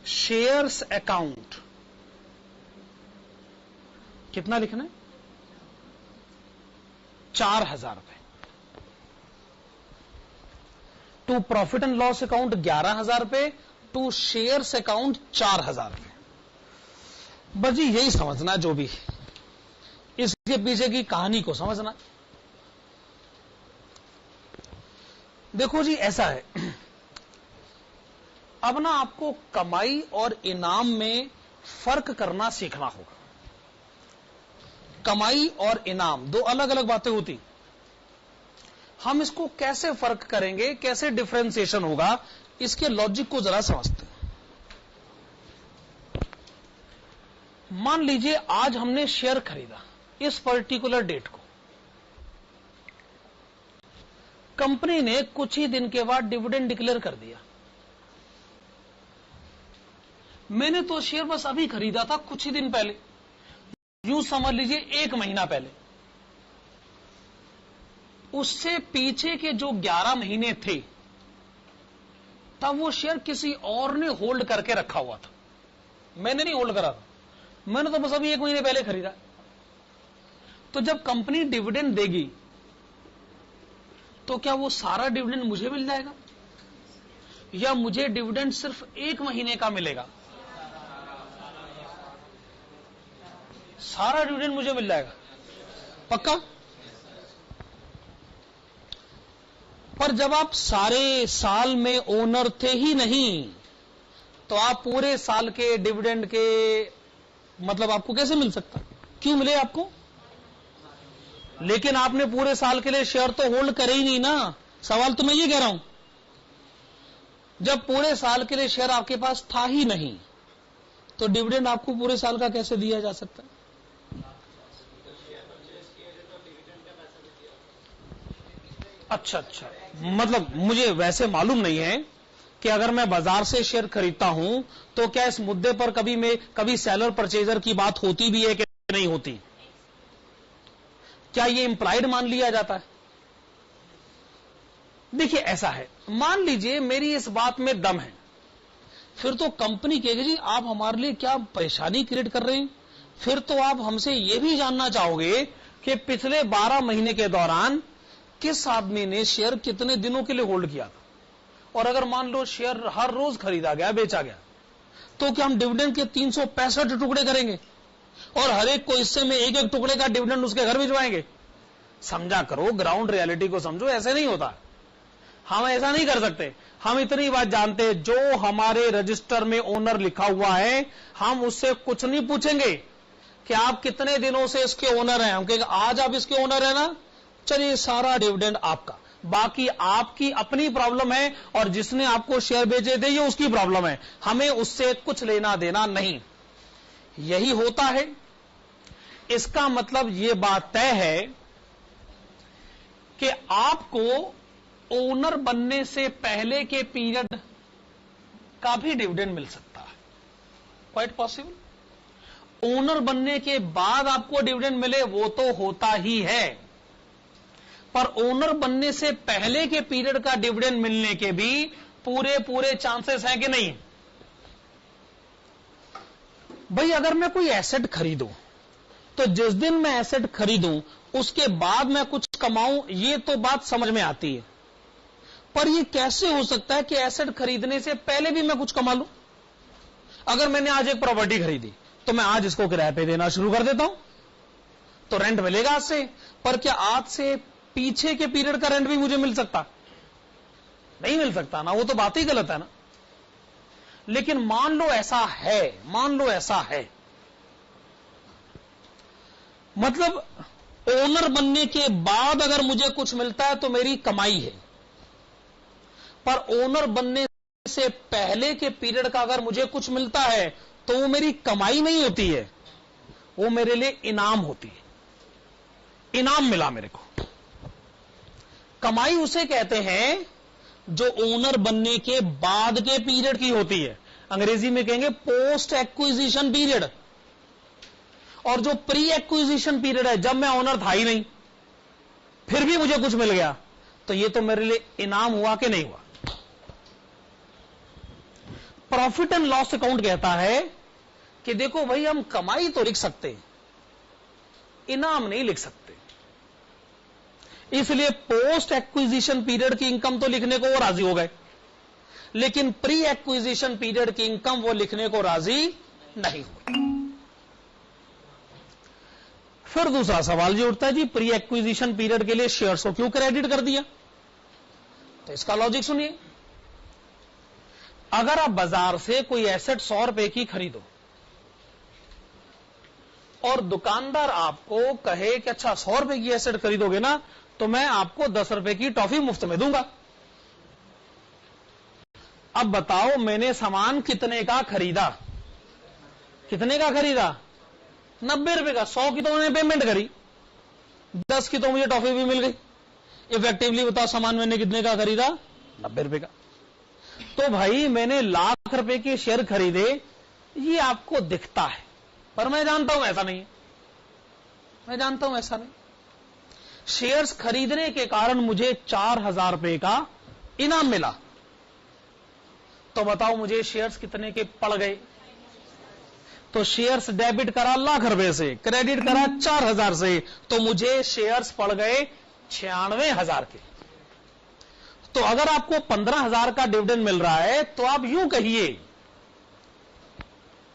Speaker 1: शेयर्स अकाउंट, कितना लिखना है? 4,000 रुपए। 2 प्रॉफिट एंड लॉस अकाउंट 11,000 रुपए टू शेयर्स अकाउंट 4000 रुपए। बस जी यही समझना, जो भी इसके पीछे की कहानी को समझना। देखो जी ऐसा है, अब ना आपको कमाई और इनाम में फर्क करना सीखना होगा। कमाई और इनाम दो अलग अलग बातें होती, हम इसको कैसे फर्क करेंगे, कैसे डिफरेंशिएशन होगा, इसके लॉजिक को जरा समझते हैं। मान लीजिए आज हमने शेयर खरीदा इस पर्टिकुलर डेट को, कंपनी ने कुछ ही दिन के बाद डिविडेंड डिक्लेयर कर दिया। मैंने तो शेयर बस अभी खरीदा था, कुछ ही दिन पहले, यूं समझ लीजिए 1 महीना पहले। उससे पीछे के जो 11 महीने थे तब वो शेयर किसी और ने होल्ड करके रखा हुआ था, मैंने नहीं होल्ड करा था, मैंने तो बस अभी 1 महीने पहले खरीदा। तो जब कंपनी डिविडेंड देगी तो क्या वो सारा डिविडेंड मुझे मिल जाएगा, या मुझे डिविडेंड सिर्फ 1 महीने का मिलेगा? सारा डिविडेंड मुझे मिल जाएगा, पक्का? पर जब आप सारे साल में ओनर थे ही नहीं, तो आप पूरे साल के डिविडेंड के मतलब आपको कैसे मिल सकता? क्यों मिले आपको? लेकिन आपने पूरे साल के लिए शेयर तो होल्ड करे ही नहीं ना। सवाल तो मैं ये कह रहा हूं, जब पूरे साल के लिए शेयर आपके पास था ही नहीं, तो डिविडेंड आपको पूरे साल का कैसे दिया जा सकता है? अच्छा, मतलब मुझे वैसे मालूम नहीं है कि अगर मैं बाजार से शेयर खरीदता हूं तो क्या इस मुद्दे पर कभी सेलर परचेजर की बात होती भी है कि नहीं होती? क्या ये इंप्लाइड मान लिया जाता है? देखिए ऐसा है, मान लीजिए मेरी इस बात में दम है, फिर तो कंपनी कहेगी जी आप हमारे लिए क्या परेशानी क्रिएट कर रहे हैं। फिर तो आप हमसे यह भी जानना चाहोगे कि पिछले 12 महीने के दौरान किस आदमी ने शेयर कितने दिनों के लिए होल्ड किया था। और अगर मान लो शेयर हर रोज खरीदा गया, बेचा गया, तो क्या हम डिविडेंड के 365 टुकड़े करेंगे और हर एक को हिस्से में एक एक टुकड़े का डिविडेंड उसके घर भिजवाएंगे? समझा करो, ग्राउंड रियलिटी को समझो, ऐसे नहीं होता। हम ऐसा नहीं कर सकते। हम इतनी बात जानते हैं, जो हमारे रजिस्टर में ओनर लिखा हुआ है, हम उससे कुछ नहीं पूछेंगे कि आप कितने दिनों से इसके ओनर हैं। हम कहेंगे आज आप इसके ओनर है ना, चलिए सारा डिविडेंड आपका, बाकी आपकी अपनी प्रॉब्लम है और जिसने आपको शेयर बेचे थे ये उसकी प्रॉब्लम है, हमें उससे कुछ लेना देना नहीं। यही होता है। इसका मतलब यह बात तय है कि आपको ओनर बनने से पहले के पीरियड का भी डिविडेंड मिल सकता है, क्वाइट पॉसिबल। ओनर बनने के बाद आपको डिविडेंड मिले वो तो होता ही है, पर ओनर बनने से पहले के पीरियड का डिविडेंड मिलने के भी पूरे चांसेस हैं कि नहीं? भाई अगर मैं कोई एसेट खरीदूं तो जिस दिन मैं एसेट खरीदूं उसके बाद मैं कुछ कमाऊं, ये तो बात समझ में आती है। पर ये कैसे हो सकता है कि एसेट खरीदने से पहले भी मैं कुछ कमा लूं? अगर मैंने आज एक प्रॉपर्टी खरीदी तो मैं आज इसको किराए पे देना शुरू कर देता हूं तो रेंट मिलेगा आज से। पर क्या आज से पीछे के पीरियड का रेंट भी मुझे मिल सकता? नहीं मिल सकता ना, वो तो बात ही गलत है ना। लेकिन मान लो ऐसा है, मतलब ओनर बनने के बाद अगर मुझे कुछ मिलता है तो मेरी कमाई है, पर ओनर बनने से पहले के पीरियड का अगर मुझे कुछ मिलता है तो वो मेरी कमाई नहीं होती है, वो मेरे लिए इनाम होती है। इनाम मिला मेरे को। कमाई उसे कहते हैं जो ओनर बनने के बाद के पीरियड की होती है, अंग्रेजी में कहेंगे पोस्ट एक्विजिशन पीरियड। और जो प्री एक्विजिशन पीरियड है, जब मैं ओनर था ही नहीं फिर भी मुझे कुछ मिल गया, तो ये तो मेरे लिए इनाम हुआ कि नहीं हुआ? प्रॉफिट एंड लॉस अकाउंट कहता है कि देखो भाई हम कमाई तो लिख सकते, इनाम नहीं लिख सकते, इसलिए पोस्ट एक्विजिशन पीरियड की इनकम तो लिखने को वो राजी हो गए, लेकिन प्री एक्विजिशन पीरियड की इनकम वो लिखने को राजी नहीं हुए। फिर दूसरा सवाल ये उठता है जी, प्री एक्विजिशन पीरियड के लिए शेयर्स को क्यों क्रेडिट कर दिया? तो इसका लॉजिक सुनिए। अगर आप बाजार से कोई एसेट 100 रुपए की खरीदो और दुकानदार आपको कहे कि अच्छा 100 रुपए की एसेट खरीदोगे ना तो मैं आपको 10 रुपए की टॉफी मुफ्त में दूंगा। अब बताओ मैंने सामान कितने का खरीदा? कितने का खरीदा? 90 रुपए का। 100 की तो मैंने पेमेंट करी, 10 की तो मुझे टॉफी भी मिल गई। इफेक्टिवली बताओ सामान मैंने कितने का खरीदा? 90 रुपए का। तो भाई मैंने लाख रुपए के शेयर खरीदे, ये आपको दिखता है, पर मैं जानता हूं ऐसा नहीं है। मैं जानता हूं ऐसा नहीं। शेयर्स खरीदने के कारण मुझे 4000 रुपए का इनाम मिला। तो बताओ मुझे शेयर्स कितने के पड़ गए? तो शेयर्स डेबिट करा लाख रुपए से, क्रेडिट करा 4000 से, तो मुझे शेयर्स पड़ गए 96,000 के। तो अगर आपको 15,000 का डिविडेंड मिल रहा है तो आप यूं कहिए,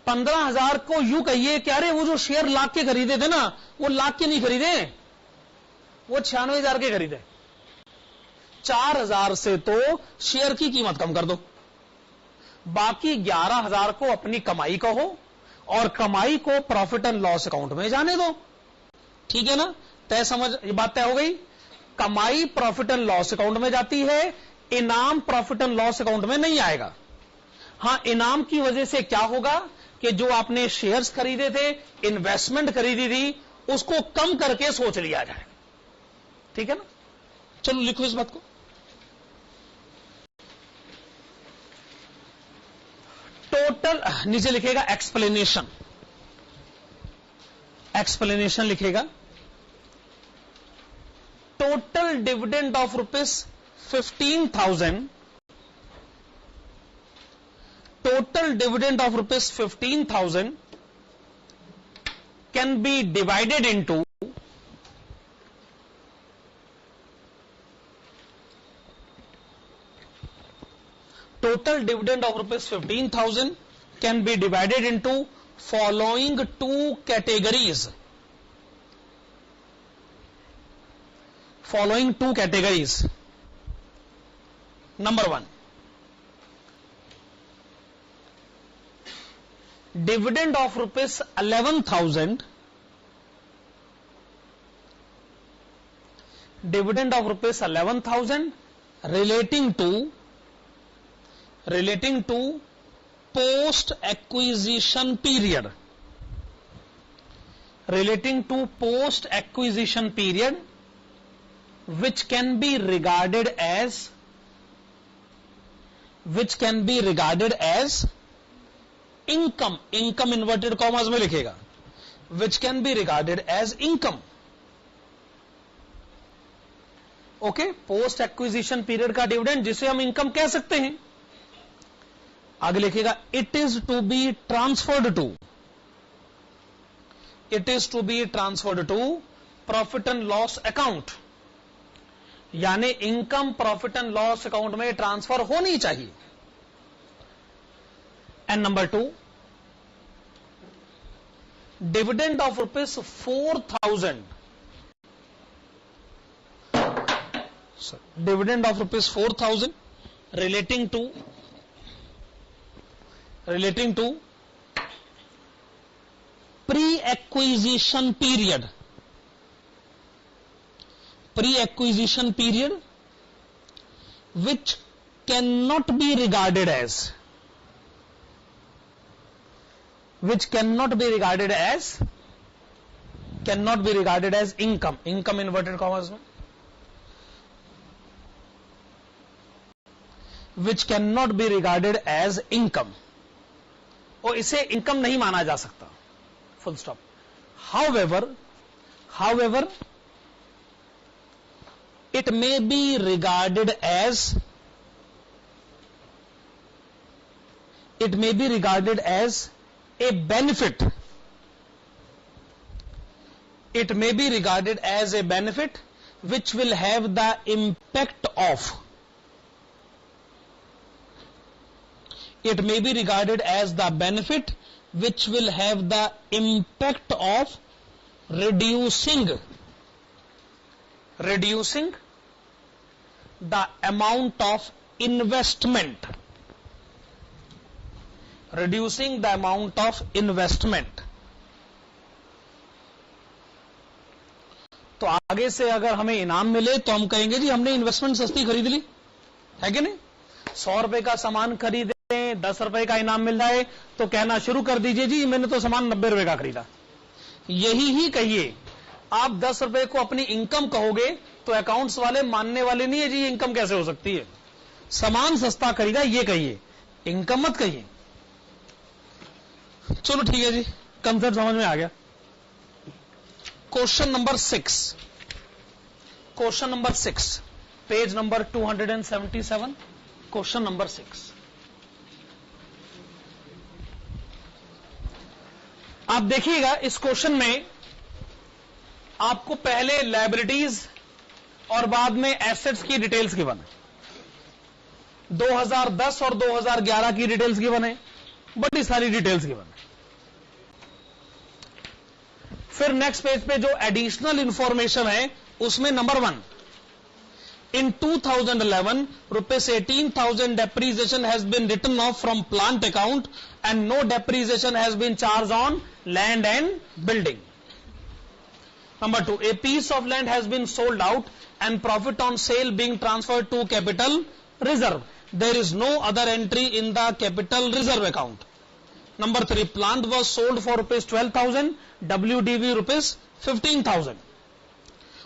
Speaker 1: 15,000 को यूं कहिए कि अरे वो जो शेयर लाख के खरीदे थे ना, वो लाख के नहीं खरीदे, वो 96,000 के खरीदे। 4,000 से तो शेयर की कीमत कम कर दो, बाकी 11,000 को अपनी कमाई कहो और कमाई को प्रॉफिट एंड लॉस अकाउंट में जाने दो। ठीक है ना? तय समझ, ये बात तय हो गई। कमाई प्रॉफिट एंड लॉस अकाउंट में जाती है, इनाम प्रॉफिट एंड लॉस अकाउंट में नहीं आएगा। हां, इनाम की वजह से क्या होगा कि जो आपने शेयर्स खरीदे थे, इन्वेस्टमेंट खरीदी थी, उसको कम करके सोच लिया जाएगा। ठीक है ना? चलो लिखो इस बात को। टोटल नीचे लिखेगा एक्सप्लेनेशन, एक्सप्लेनेशन लिखेगा। Total dividend of ₹15,000, total dividend of ₹15,000 can be divided into total dividend of ₹15,000 can be divided into following two categories. Following two categories. Number 1, dividend of ₹11,000, dividend of ₹11,000 relating to post acquisition period, relating to post acquisition period, which can be regarded as income, income inverted commas में लिखेगा, which can be regarded as income. Okay, post acquisition period का dividend जिसे हम income कह सकते हैं। आगे लिखेगा it is to be transferred to profit and loss account, यानी income profit and loss account में ट्रांसफर होनी चाहिए। And number 2, dividend of ₹4,000, dividend of ₹4,000 relating to pre-acquisition period, which cannot be regarded as income, income inverted commas में, which cannot be regarded as income, और इसे income नहीं माना जा सकता, full stop. However, it may be regarded as a benefit. It may be regarded as a benefit which will have the impact of it may be regarded as the benefit which will have the impact of reducing the amount of investment, reducing the amount of investment. तो आगे से अगर हमें इनाम मिले तो हम कहेंगे जी हमने इन्वेस्टमेंट सस्ती खरीद ली, है कि नहीं? 100 रुपए का सामान खरीदे, 10 रुपए का इनाम मिल जाए तो कहना शुरू कर दीजिए जी मैंने तो सामान 90 रुपए का खरीदा। यही ही कहिए, आप 10 रुपए को अपनी इनकम कहोगे तो अकाउंट्स वाले मानने वाले नहीं है जी, ये इनकम कैसे हो सकती है? सामान सस्ता खरीदा ये कहिए, इनकम मत कहिए। चलो ठीक है जी, कंसेप्ट समझ में आ गया। Question number 6, question number 6, page number 277, question number 6। आप देखिएगा इस क्वेश्चन में आपको पहले लायबिलिटीज और बाद में एसेट्स की डिटेल्स गिवन है। 2010 और 2011 की डिटेल्स गिवन है, बड़ी सारी डिटेल्स गिवन है। फिर नेक्स्ट पेज पे जो एडिशनल इंफॉर्मेशन है उसमें number 1, in 2011 rupees 18,000 depreciation has been written off from plant account and no depreciation has been charged on land and building. Number 2, a piece of land has been sold out and profit on sale being transferred to capital reserve. There is no other entry in the capital reserve account. Number 3, plant was sold for rupees 12,000, WDV rupees 15,000.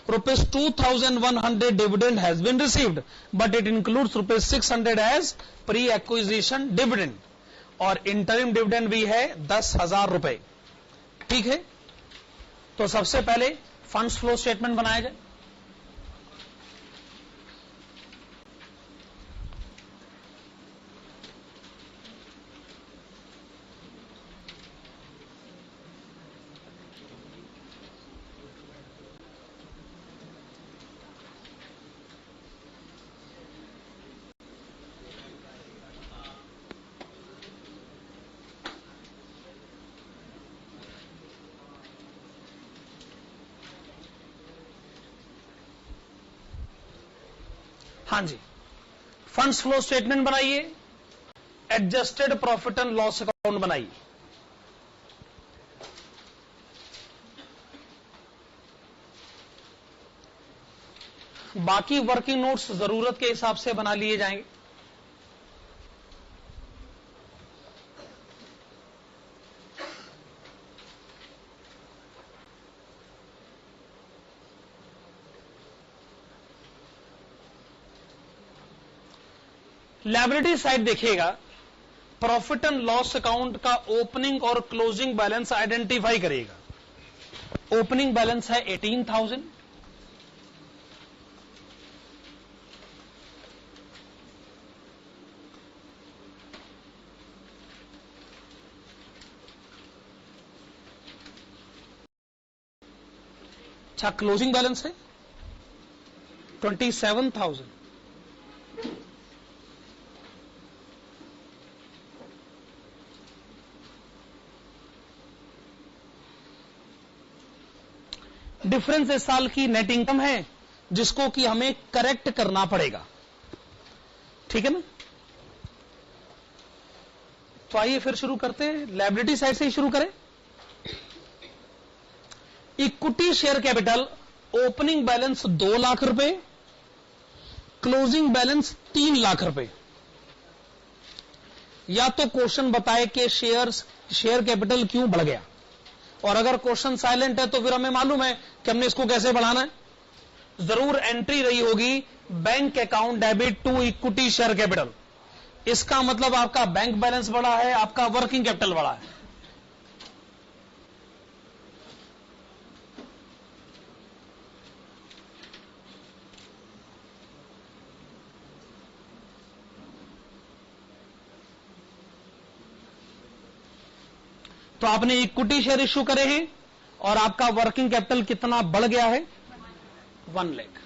Speaker 1: Rupees 2,100 dividend has been received, but it includes rupees 600 as pre-acquisition dividend और interim dividend भी है 10,000 रुपए। ठीक है, तो सबसे पहले funds flow statement बनाया जाए। हाँ जी, फंड्स फ्लो स्टेटमेंट बनाइए, adjusted profit and loss account बनाइए। बाकी वर्किंग नोट्स जरूरत के हिसाब से बना लिए जाएंगे। लायबिलिटी साइड देखिएगा, प्रॉफिट एंड लॉस अकाउंट का ओपनिंग और क्लोजिंग बैलेंस आइडेंटिफाई करिएगा। ओपनिंग बैलेंस है 18,000, अच्छा क्लोजिंग बैलेंस है 27,000। डिफरेंस इस साल की नेट इनकम है जिसको कि हमें करेक्ट करना पड़ेगा, ठीक है ना? तो आइए फिर शुरू करते हैं, लायबिलिटी साइड से ही शुरू करें। Equity share capital opening balance 2 lakh रुपए, क्लोजिंग बैलेंस 3 लाख रुपए। या तो क्वेश्चन बताए कि शेयर कैपिटल क्यों बढ़ गया, और अगर क्वेश्चन साइलेंट है तो फिर हमें मालूम है कि हमने इसको कैसे बढ़ाना है। जरूर एंट्री रही होगी bank account debit to equity share capital, इसका मतलब आपका बैंक बैलेंस बढ़ा है, आपका वर्किंग कैपिटल बढ़ा है। तो आपने इक्विटी शेयर इश्यू करे हैं और आपका वर्किंग कैपिटल कितना बढ़ गया है? 1 लाख।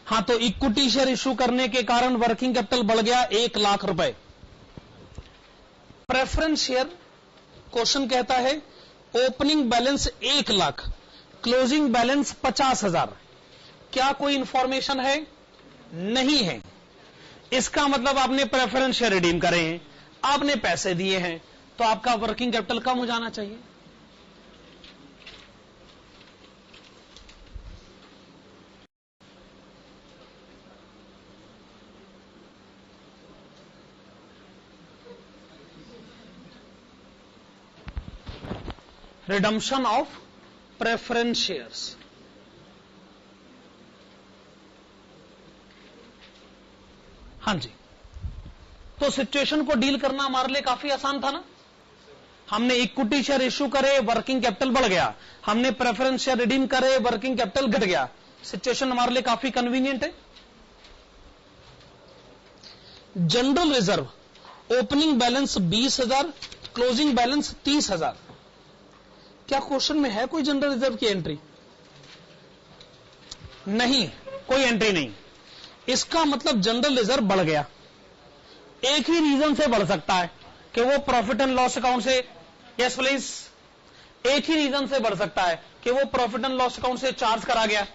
Speaker 1: हां, तो इक्विटी शेयर इश्यू करने के कारण वर्किंग कैपिटल बढ़ गया 1 लाख रुपए। प्रेफरेंस शेयर, क्वेश्चन कहता है opening balance 1 lakh, closing balance 50,000। क्या कोई इंफॉर्मेशन है? नहीं है। इसका मतलब आपने प्रेफरेंस शेयर रिडीम करे हैं, आपने पैसे दिए हैं, तो आपका वर्किंग कैपिटल कम हो जाना चाहिए। Redemption of preference shares. हां जी, तो सिचुएशन को डील करना हमारे लिए काफी आसान था ना। हमने इक्विटी शेयर इश्यू करे, वर्किंग कैपिटल बढ़ गया, हमने प्रेफरेंस शेयर रिडीम करे, वर्किंग कैपिटल घट गया। सिचुएशन हमारे लिए काफी कन्वीनियंट है। General reserve opening balance 20,000, closing balance 30,000। क्या क्वेश्चन में है कोई जनरल रिजर्व की एंट्री? नहीं, कोई एंट्री नहीं। इसका मतलब जनरल रिजर्व बढ़ गया। एक ही रीजन से बढ़ सकता है कि वो प्रॉफिट एंड लॉस अकाउंट से, यस प्लीज, एक ही रीजन से बढ़ सकता है कि वो प्रॉफिट एंड लॉस अकाउंट से चार्ज करा गया।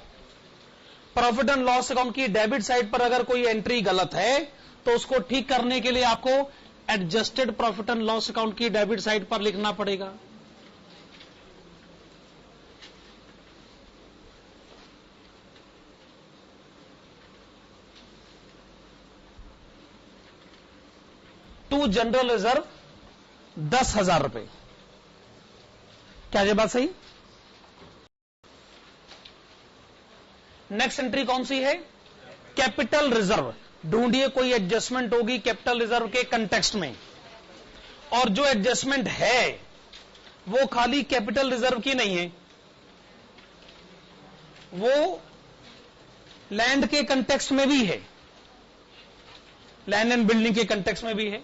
Speaker 1: प्रॉफिट एंड लॉस अकाउंट की डेबिट साइड पर अगर कोई एंट्री गलत है तो उसको ठीक करने के लिए आपको adjusted profit and loss account की डेबिट साइड पर लिखना पड़ेगा। टू जनरल रिजर्व 10,000 रुपए। क्या ये बात सही? नेक्स्ट एंट्री कौन सी है? Capital reserve. ढूंढिए कोई एडजस्टमेंट होगी कैपिटल रिजर्व के कंटेक्स्ट में, और जो एडजस्टमेंट है वो खाली कैपिटल रिजर्व की नहीं है, वो लैंड के कंटेक्स्ट में भी है, लैंड एंड बिल्डिंग के कंटेक्स्ट में भी है।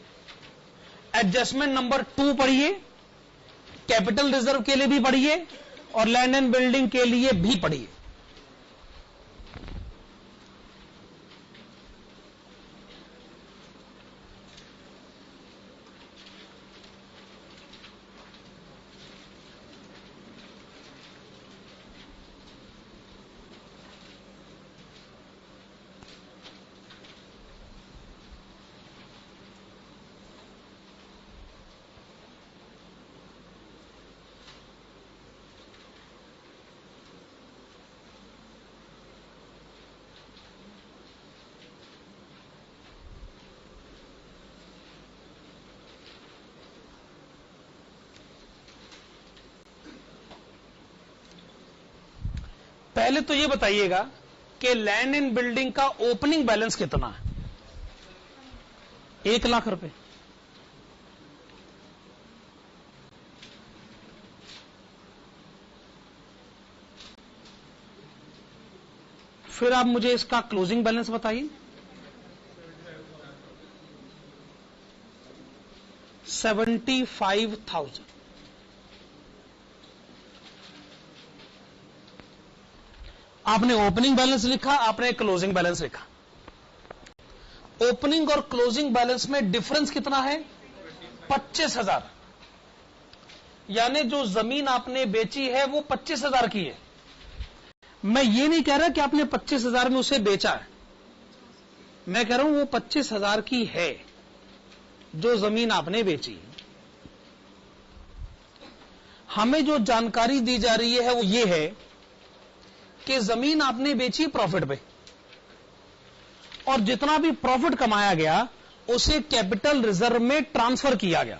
Speaker 1: एडजस्टमेंट नंबर 2 पढ़िए, कैपिटल रिजर्व के लिए भी पढ़िए और लैंड एंड बिल्डिंग के लिए भी पढ़िए। पहले तो ये बताइएगा कि लैंड एंड बिल्डिंग का ओपनिंग बैलेंस कितना है? 1 लाख रुपए। फिर आप मुझे इसका क्लोजिंग बैलेंस बताइए। 75,000। आपने ओपनिंग बैलेंस लिखा, आपने क्लोजिंग बैलेंस लिखा। ओपनिंग और क्लोजिंग बैलेंस में डिफरेंस कितना है? 25,000। यानी जो जमीन आपने बेची है वो 25,000 की है। मैं ये नहीं कह रहा कि आपने 25,000 में उसे बेचा है, मैं कह रहा हूं वो 25,000 की है जो जमीन आपने बेची। हमें जो जानकारी दी जा रही है वो ये है कि जमीन आपने बेची प्रॉफिट पे, और जितना भी प्रॉफिट कमाया गया उसे कैपिटल रिजर्व में ट्रांसफर किया गया,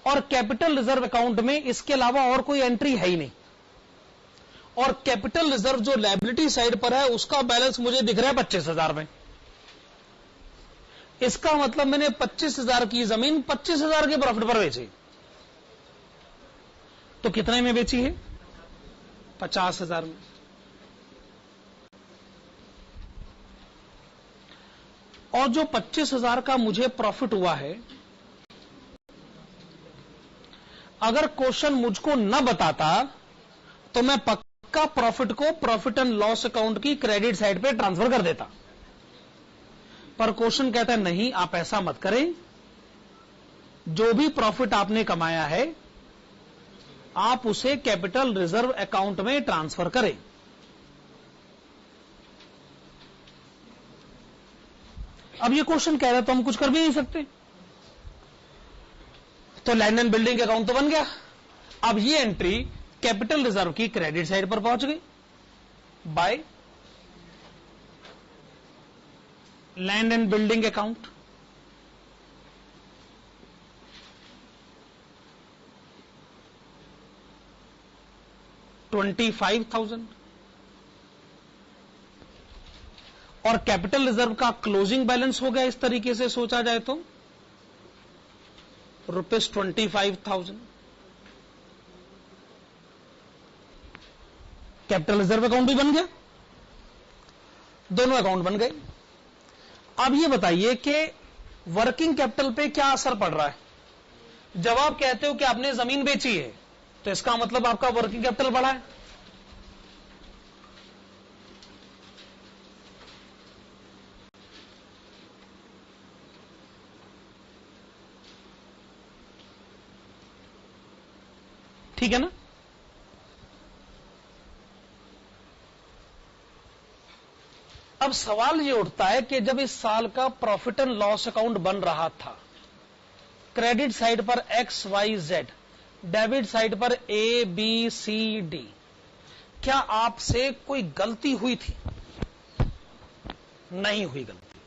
Speaker 1: और कैपिटल रिजर्व अकाउंट में इसके अलावा और कोई एंट्री है ही नहीं। और कैपिटल रिजर्व जो लायबिलिटी साइड पर है उसका बैलेंस मुझे दिख रहा है 25,000 में। इसका मतलब मैंने 25,000 की जमीन 25,000 के प्रॉफिट पर बेची। तो कितने में बेची है? 50,000 में। और जो 25,000 का मुझे प्रॉफिट हुआ है, अगर क्वेश्चन मुझको न बताता तो मैं पक्का का प्रॉफिट को प्रॉफिट एंड लॉस अकाउंट की क्रेडिट साइड पे ट्रांसफर कर देता। पर क्वेश्चन कहता है नहीं, आप ऐसा मत करें। जो भी प्रॉफिट आपने कमाया है आप उसे कैपिटल रिजर्व अकाउंट में ट्रांसफर करें। अब ये क्वेश्चन कह रहा है तो हम कुछ कर भी नहीं सकते। तो लैंड एंड बिल्डिंग अकाउंट तो बन गया। अब ये एंट्री कैपिटल रिजर्व की क्रेडिट साइड पर पहुंच गई by land and building account. $25,000 और कैपिटल रिजर्व का क्लोजिंग बैलेंस हो गया। इस तरीके से सोचा जाए तो ₹25,000 कैपिटल रिजर्व अकाउंट भी बन गया, दोनों अकाउंट बन गए। अब ये बताइए कि वर्किंग कैपिटल पे क्या असर पड़ रहा है। जब आप कहते हो कि आपने जमीन बेची है तो इसका मतलब आपका वर्किंग कैपिटल बढ़ा है। ठीक है ना। अब सवाल ये उठता है कि जब इस साल का प्रॉफिट एंड लॉस अकाउंट बन रहा था, क्रेडिट साइड पर XYZ, डेबिट साइड पर ABCD, क्या आपसे कोई गलती हुई थी? नहीं हुई गलती।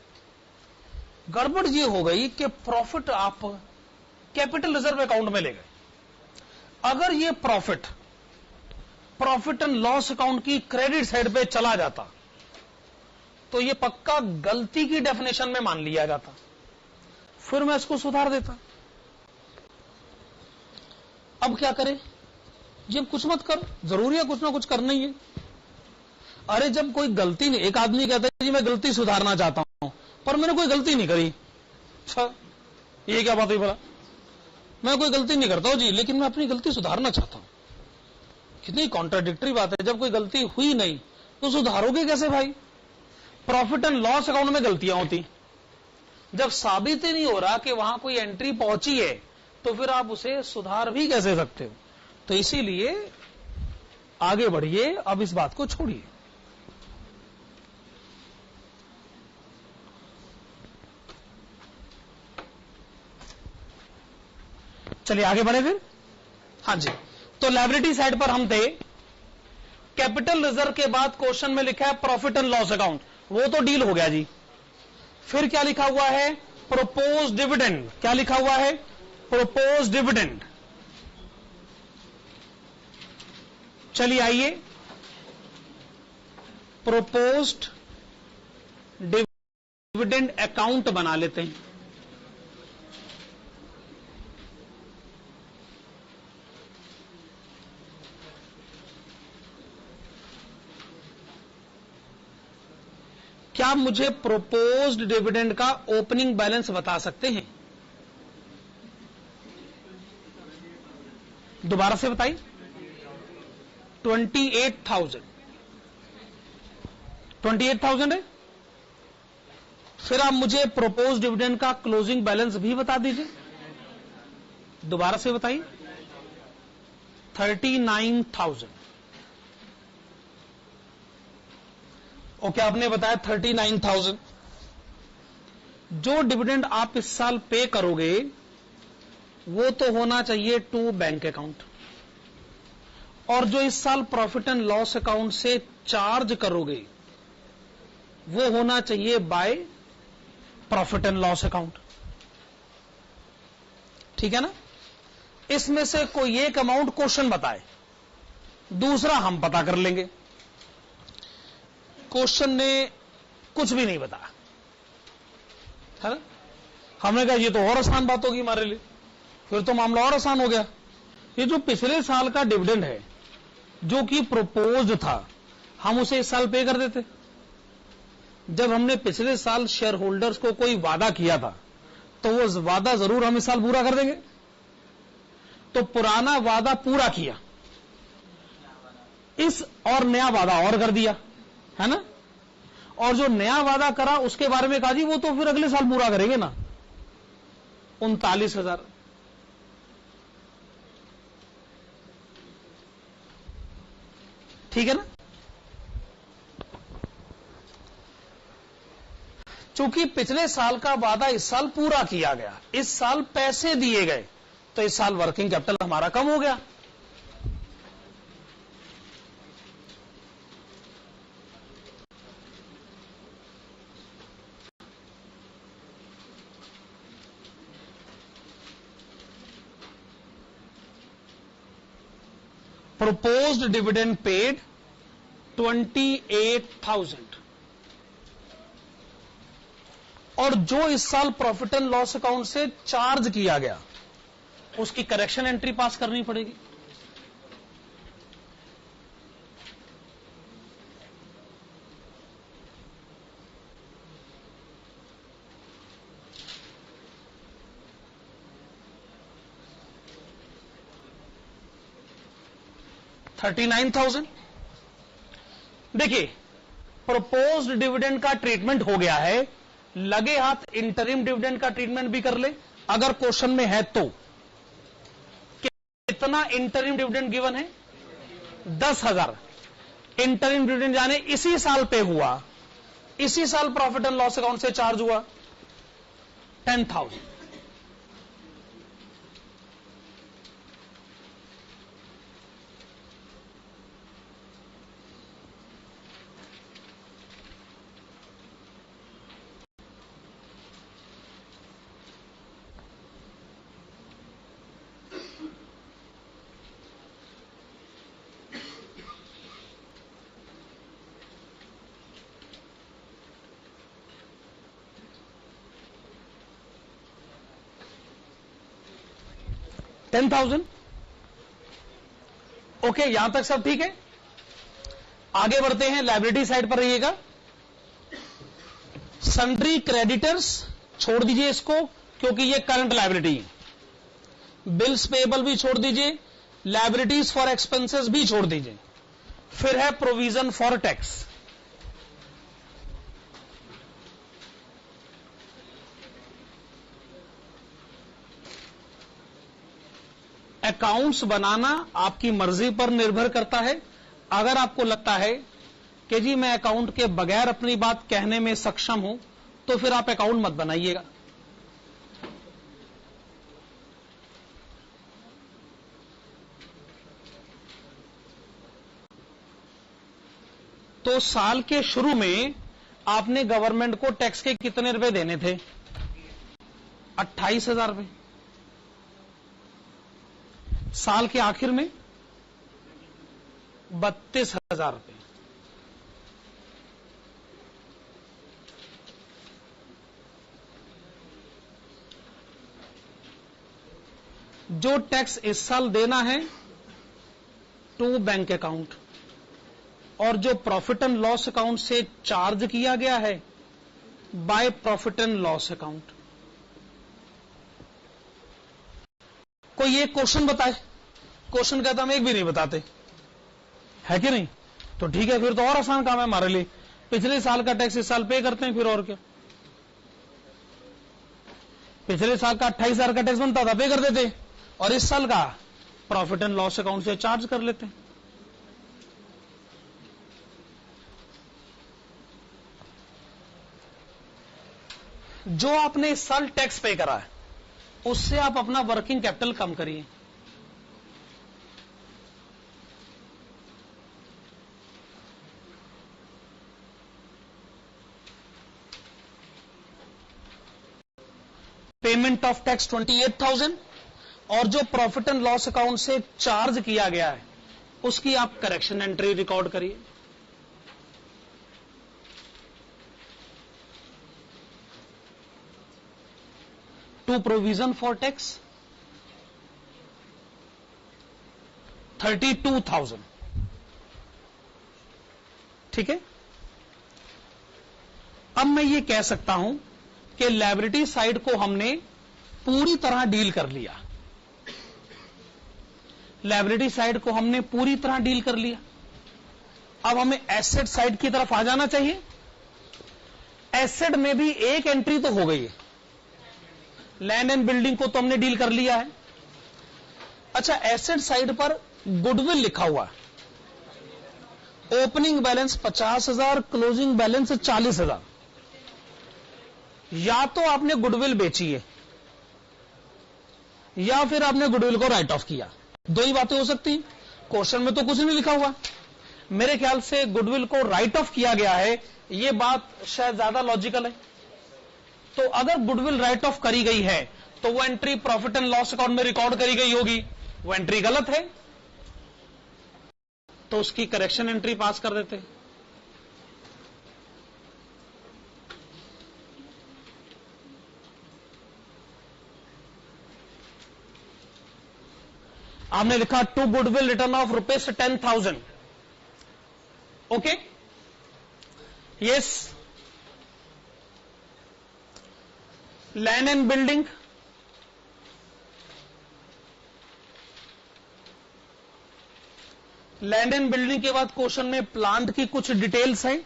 Speaker 1: गड़बड़ ये हो गई कि प्रॉफिट आप कैपिटल रिजर्व अकाउंट में ले गए। अगर ये प्रॉफिट एंड लॉस अकाउंट की क्रेडिट साइड पे चला जाता तो ये पक्का गलती की डेफिनेशन में मान लिया जाता, फिर मैं इसको सुधार देता। अब क्या करें? जब कुछ मत कर, जरूरी है कुछ ना कुछ करना ही है। अरे जब कोई गलती नहीं, एक आदमी कहता है जी मैं गलती सुधारना चाहता हूं पर मैंने कोई गलती नहीं करी। अच्छा, ये क्या बात हुई भला? मैं कोई गलती नहीं करता हूं जी, लेकिन मैं अपनी गलती सुधारना चाहता हूं। कितनी कॉन्ट्राडिक्टरी बात है। जब कोई गलती हुई नहीं तो सुधारोगे कैसे भाई? प्रॉफिट एंड लॉस अकाउंट में गलतियां होती, जब साबित ही नहीं हो रहा कि वहां कोई एंट्री पहुंची है तो फिर आप उसे सुधार भी कैसे सकते हो? तो इसीलिए आगे बढ़िए, अब इस बात को छोड़िए। चलिए आगे बढ़े फिर। हाँ जी, तो लायबिलिटी साइड पर हम थे। कैपिटल रिजर्व के बाद क्वेश्चन में लिखा है प्रॉफिट एंड लॉस अकाउंट, वो तो डील हो गया जी। फिर क्या लिखा हुआ है? Propose dividend. क्या लिखा हुआ है? Propose dividend. चलिए आइए, प्रोपोज्ड डिविडेंड अकाउंट बना लेते हैं। क्या आप मुझे प्रोपोज्ड डिविडेंड का ओपनिंग बैलेंस बता सकते हैं? दोबारा से बताइए। 28,000 है। फिर आप मुझे प्रोपोज्ड डिविडेंड का क्लोजिंग बैलेंस भी बता दीजिए। दोबारा से बताइए। 39,000। ओके, आपने बताया 39,000। जो डिविडेंड आप इस साल पे करोगे वो तो होना चाहिए टू बैंक अकाउंट, और जो इस साल प्रॉफिट एंड लॉस अकाउंट से चार्ज करोगे वो होना चाहिए by profit and loss account. ठीक है ना। इसमें से कोई एक अमाउंट क्वेश्चन बताए, दूसरा हम पता कर लेंगे। क्वेश्चन ने कुछ भी नहीं बताया, है ना। हमने कहा ये तो और आसान बात होगी हमारे लिए, फिर तो मामला और आसान हो गया। ये जो पिछले साल का डिविडेंड है जो कि प्रपोज्ड था, हम उसे इस साल पे कर देते। जब हमने पिछले साल शेयर होल्डर्स को कोई वादा किया था तो वो वादा जरूर हम इस साल पूरा कर देंगे। तो पुराना वादा पूरा किया, इस और नया वादा और कर दिया, है ना, और जो नया वादा करा उसके बारे में कहा जी वो तो फिर अगले साल पूरा करेंगे ना, 39,000। ठीक है ना। चूंकि पिछले साल का वादा इस साल पूरा किया गया, इस साल पैसे दिए गए, तो इस साल वर्किंग कैपिटल हमारा कम हो गया। proposed dividend paid 28,000, और जो इस साल प्रॉफिट एंड लॉस अकाउंट से चार्ज किया गया उसकी करेक्शन एंट्री पास करनी पड़ेगी। $39,000। देखिए, प्रपोज्ड डिविडेंड का ट्रीटमेंट हो गया है, लगे हाथ इंटरिम डिविडेंड का ट्रीटमेंट भी कर ले अगर क्वेश्चन में है तो। कितना इंटरिम डिविडेंड गिवन है? 10,000। इंटरिम डिविडेंड जाने इसी साल पे हुआ, इसी साल प्रॉफिट एंड लॉस अकाउंट से चार्ज हुआ 10,000। ओके, यहां तक सब ठीक है। आगे बढ़ते हैं, लायबिलिटी साइड पर रहिएगा। सन्ड्री क्रेडिटर्स छोड़ दीजिए इसको, क्योंकि ये करंट लायबिलिटी है। बिल्स पेएबल भी छोड़ दीजिए, लायबिलिटीज फॉर एक्सपेंसेस भी छोड़ दीजिए। फिर है प्रोविजन फॉर टैक्स। अकाउंट्स बनाना आपकी मर्जी पर निर्भर करता है। अगर आपको लगता है कि जी मैं अकाउंट के बगैर अपनी बात कहने में सक्षम हूं, तो फिर आप अकाउंट मत बनाइएगा। तो साल के शुरू में आपने गवर्नमेंट को टैक्स के कितने रुपए देने थे? 28,000 रुपए। साल के आखिर में 32,000 रुपए। जो टैक्स इस साल देना है टू बैंक अकाउंट, और जो प्रॉफिट एंड लॉस अकाउंट से चार्ज किया गया है by profit and loss account. कोई एक क्वेश्चन बताए, क्वेश्चन कहता हम एक भी नहीं बताते, है कि नहीं? तो ठीक है, फिर तो और आसान काम है हमारे लिए। पिछले साल का टैक्स इस साल पे करते हैं, फिर और क्या। पिछले साल का 28,000 का टैक्स बनता था, पे कर देते, और इस साल का प्रॉफिट एंड लॉस अकाउंट से चार्ज कर लेते हैं। जो आपने इस साल टैक्स पे करा है उससे आप अपना वर्किंग कैपिटल कम करिए। पेमेंट ऑफ टैक्स 28,000, और जो प्रॉफिट एंड लॉस अकाउंट से चार्ज किया गया है उसकी आप करेक्शन एंट्री रिकॉर्ड करिए। To provision for tax 32,000। ठीक है। अब मैं ये कह सकता हूं कि लायबिलिटी साइड को हमने पूरी तरह डील कर लिया। लायबिलिटी साइड को हमने पूरी तरह डील कर लिया। अब हमें एसेट साइड की तरफ आ जाना चाहिए। एसेट में भी एक एंट्री तो हो गई है, लैंड एंड बिल्डिंग को तो हमने डील कर लिया है। अच्छा, एसेट साइड पर गुडविल लिखा हुआ है, ओपनिंग बैलेंस 50,000, क्लोजिंग बैलेंस 40,000। या तो आपने गुडविल बेची है या फिर आपने गुडविल को राइट ऑफ किया, दो ही बातें हो सकती हैं। क्वेश्चन में तो कुछ नहीं लिखा हुआ। मेरे ख्याल से गुडविल को राइट ऑफ किया गया है, यह बात शायद ज्यादा लॉजिकल है। तो अगर गुडविल राइट ऑफ करी गई है तो वो entry profit and loss account में रिकॉर्ड करी गई होगी, वो एंट्री गलत है, तो उसकी करेक्शन एंट्री पास कर देते हैं। आपने लिखा to goodwill return of ₹10,000। Okay, yes. Land and building, land and building के बाद क्वेश्चन में प्लांट की कुछ डिटेल्स है,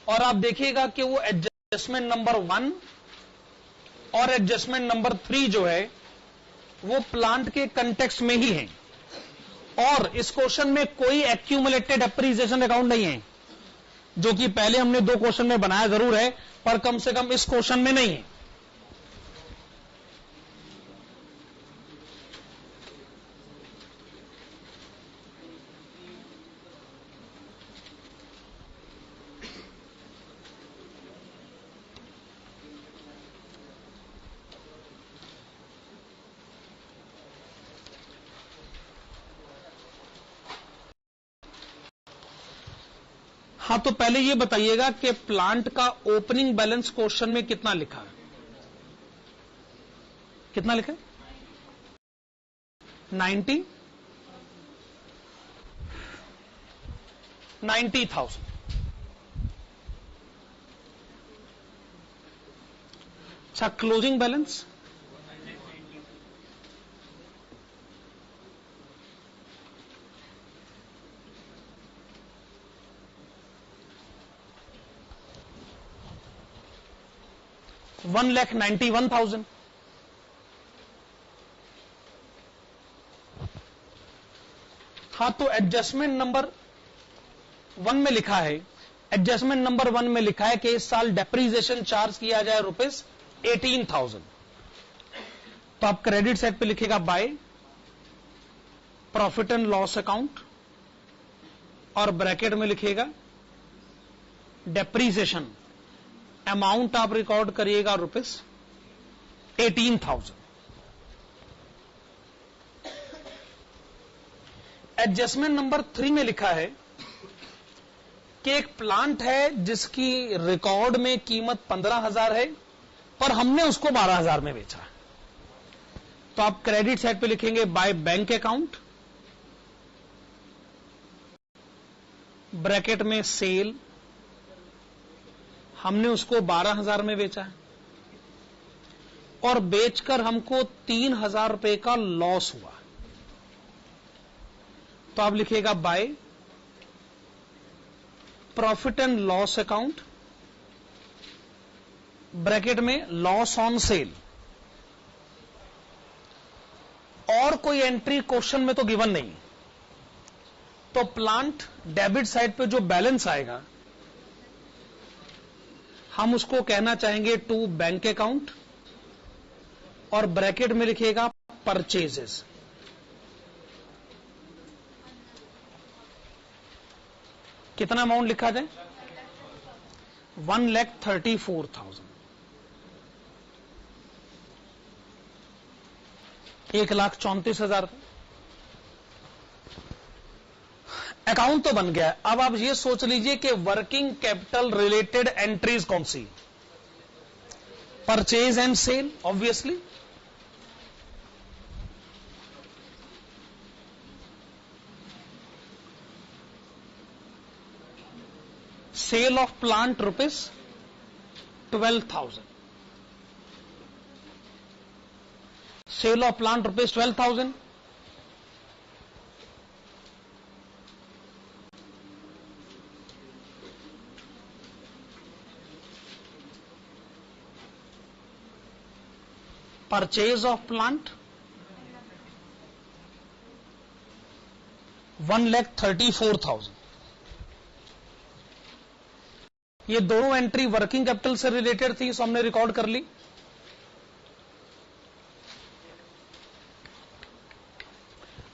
Speaker 1: और आप देखिएगा कि वो एडजस्टमेंट नंबर 1 और एडजस्टमेंट नंबर 3 जो है वो प्लांट के कंटेक्स्ट में ही है, और इस क्वेश्चन में कोई एक्यूमुलेटेड एप्रिसिएशन अकाउंट नहीं है, जो कि पहले हमने 2 क्वेश्चन में बनाया जरूर है, पर कम से कम इस क्वेश्चन में नहीं है। हाँ, तो पहले ये बताइएगा कि प्लांट का ओपनिंग बैलेंस क्वेश्चन में कितना लिखा है? कितना लिखा है? 90,000। अच्छा, क्लोजिंग बैलेंस 1,91,000। हाँ, तो एडजस्टमेंट नंबर 1 में लिखा है, एडजस्टमेंट नंबर 1 में लिखा है कि इस साल डेप्रीसिएशन चार्ज किया जाए ₹18,000। तो आप क्रेडिट साइड पे लिखेगा by profit and loss account, और ब्रैकेट में लिखेगा डेप्रीसिएशन अमाउंट आप रिकॉर्ड करिएगा ₹18,000। एडजस्टमेंट नंबर 3 में लिखा है कि एक प्लांट है जिसकी रिकॉर्ड में कीमत 15,000 है, पर हमने उसको 12,000 में बेचा। तो आप क्रेडिट साइड पे लिखेंगे बाय बैंक अकाउंट, ब्रैकेट में सेल, हमने उसको 12,000 में बेचा है और बेचकर हमको 3,000 रुपए का लॉस हुआ। तो आप लिखेगा by profit and loss account, bracket में लॉस ऑन सेल, और कोई एंट्री क्वेश्चन में तो गिवन नहीं। तो प्लांट डेबिट साइड पे जो बैलेंस आएगा हम उसको कहना चाहेंगे टू बैंक अकाउंट, और ब्रैकेट में लिखेगा परचेजेस। कितना अमाउंट लिखा जाए? 1,34,000। 1,34,000 अकाउंट तो बन गया। अब आप ये सोच लीजिए कि वर्किंग कैपिटल रिलेटेड एंट्रीज कौन सी? Purchase and sale obviously, sale of plant ₹12,000, sale of plant ₹12,000, purchase of plant 1,34,000। ये दोनों एंट्री वर्किंग कैपिटल से रिलेटेड थी, सो हमने रिकॉर्ड कर ली।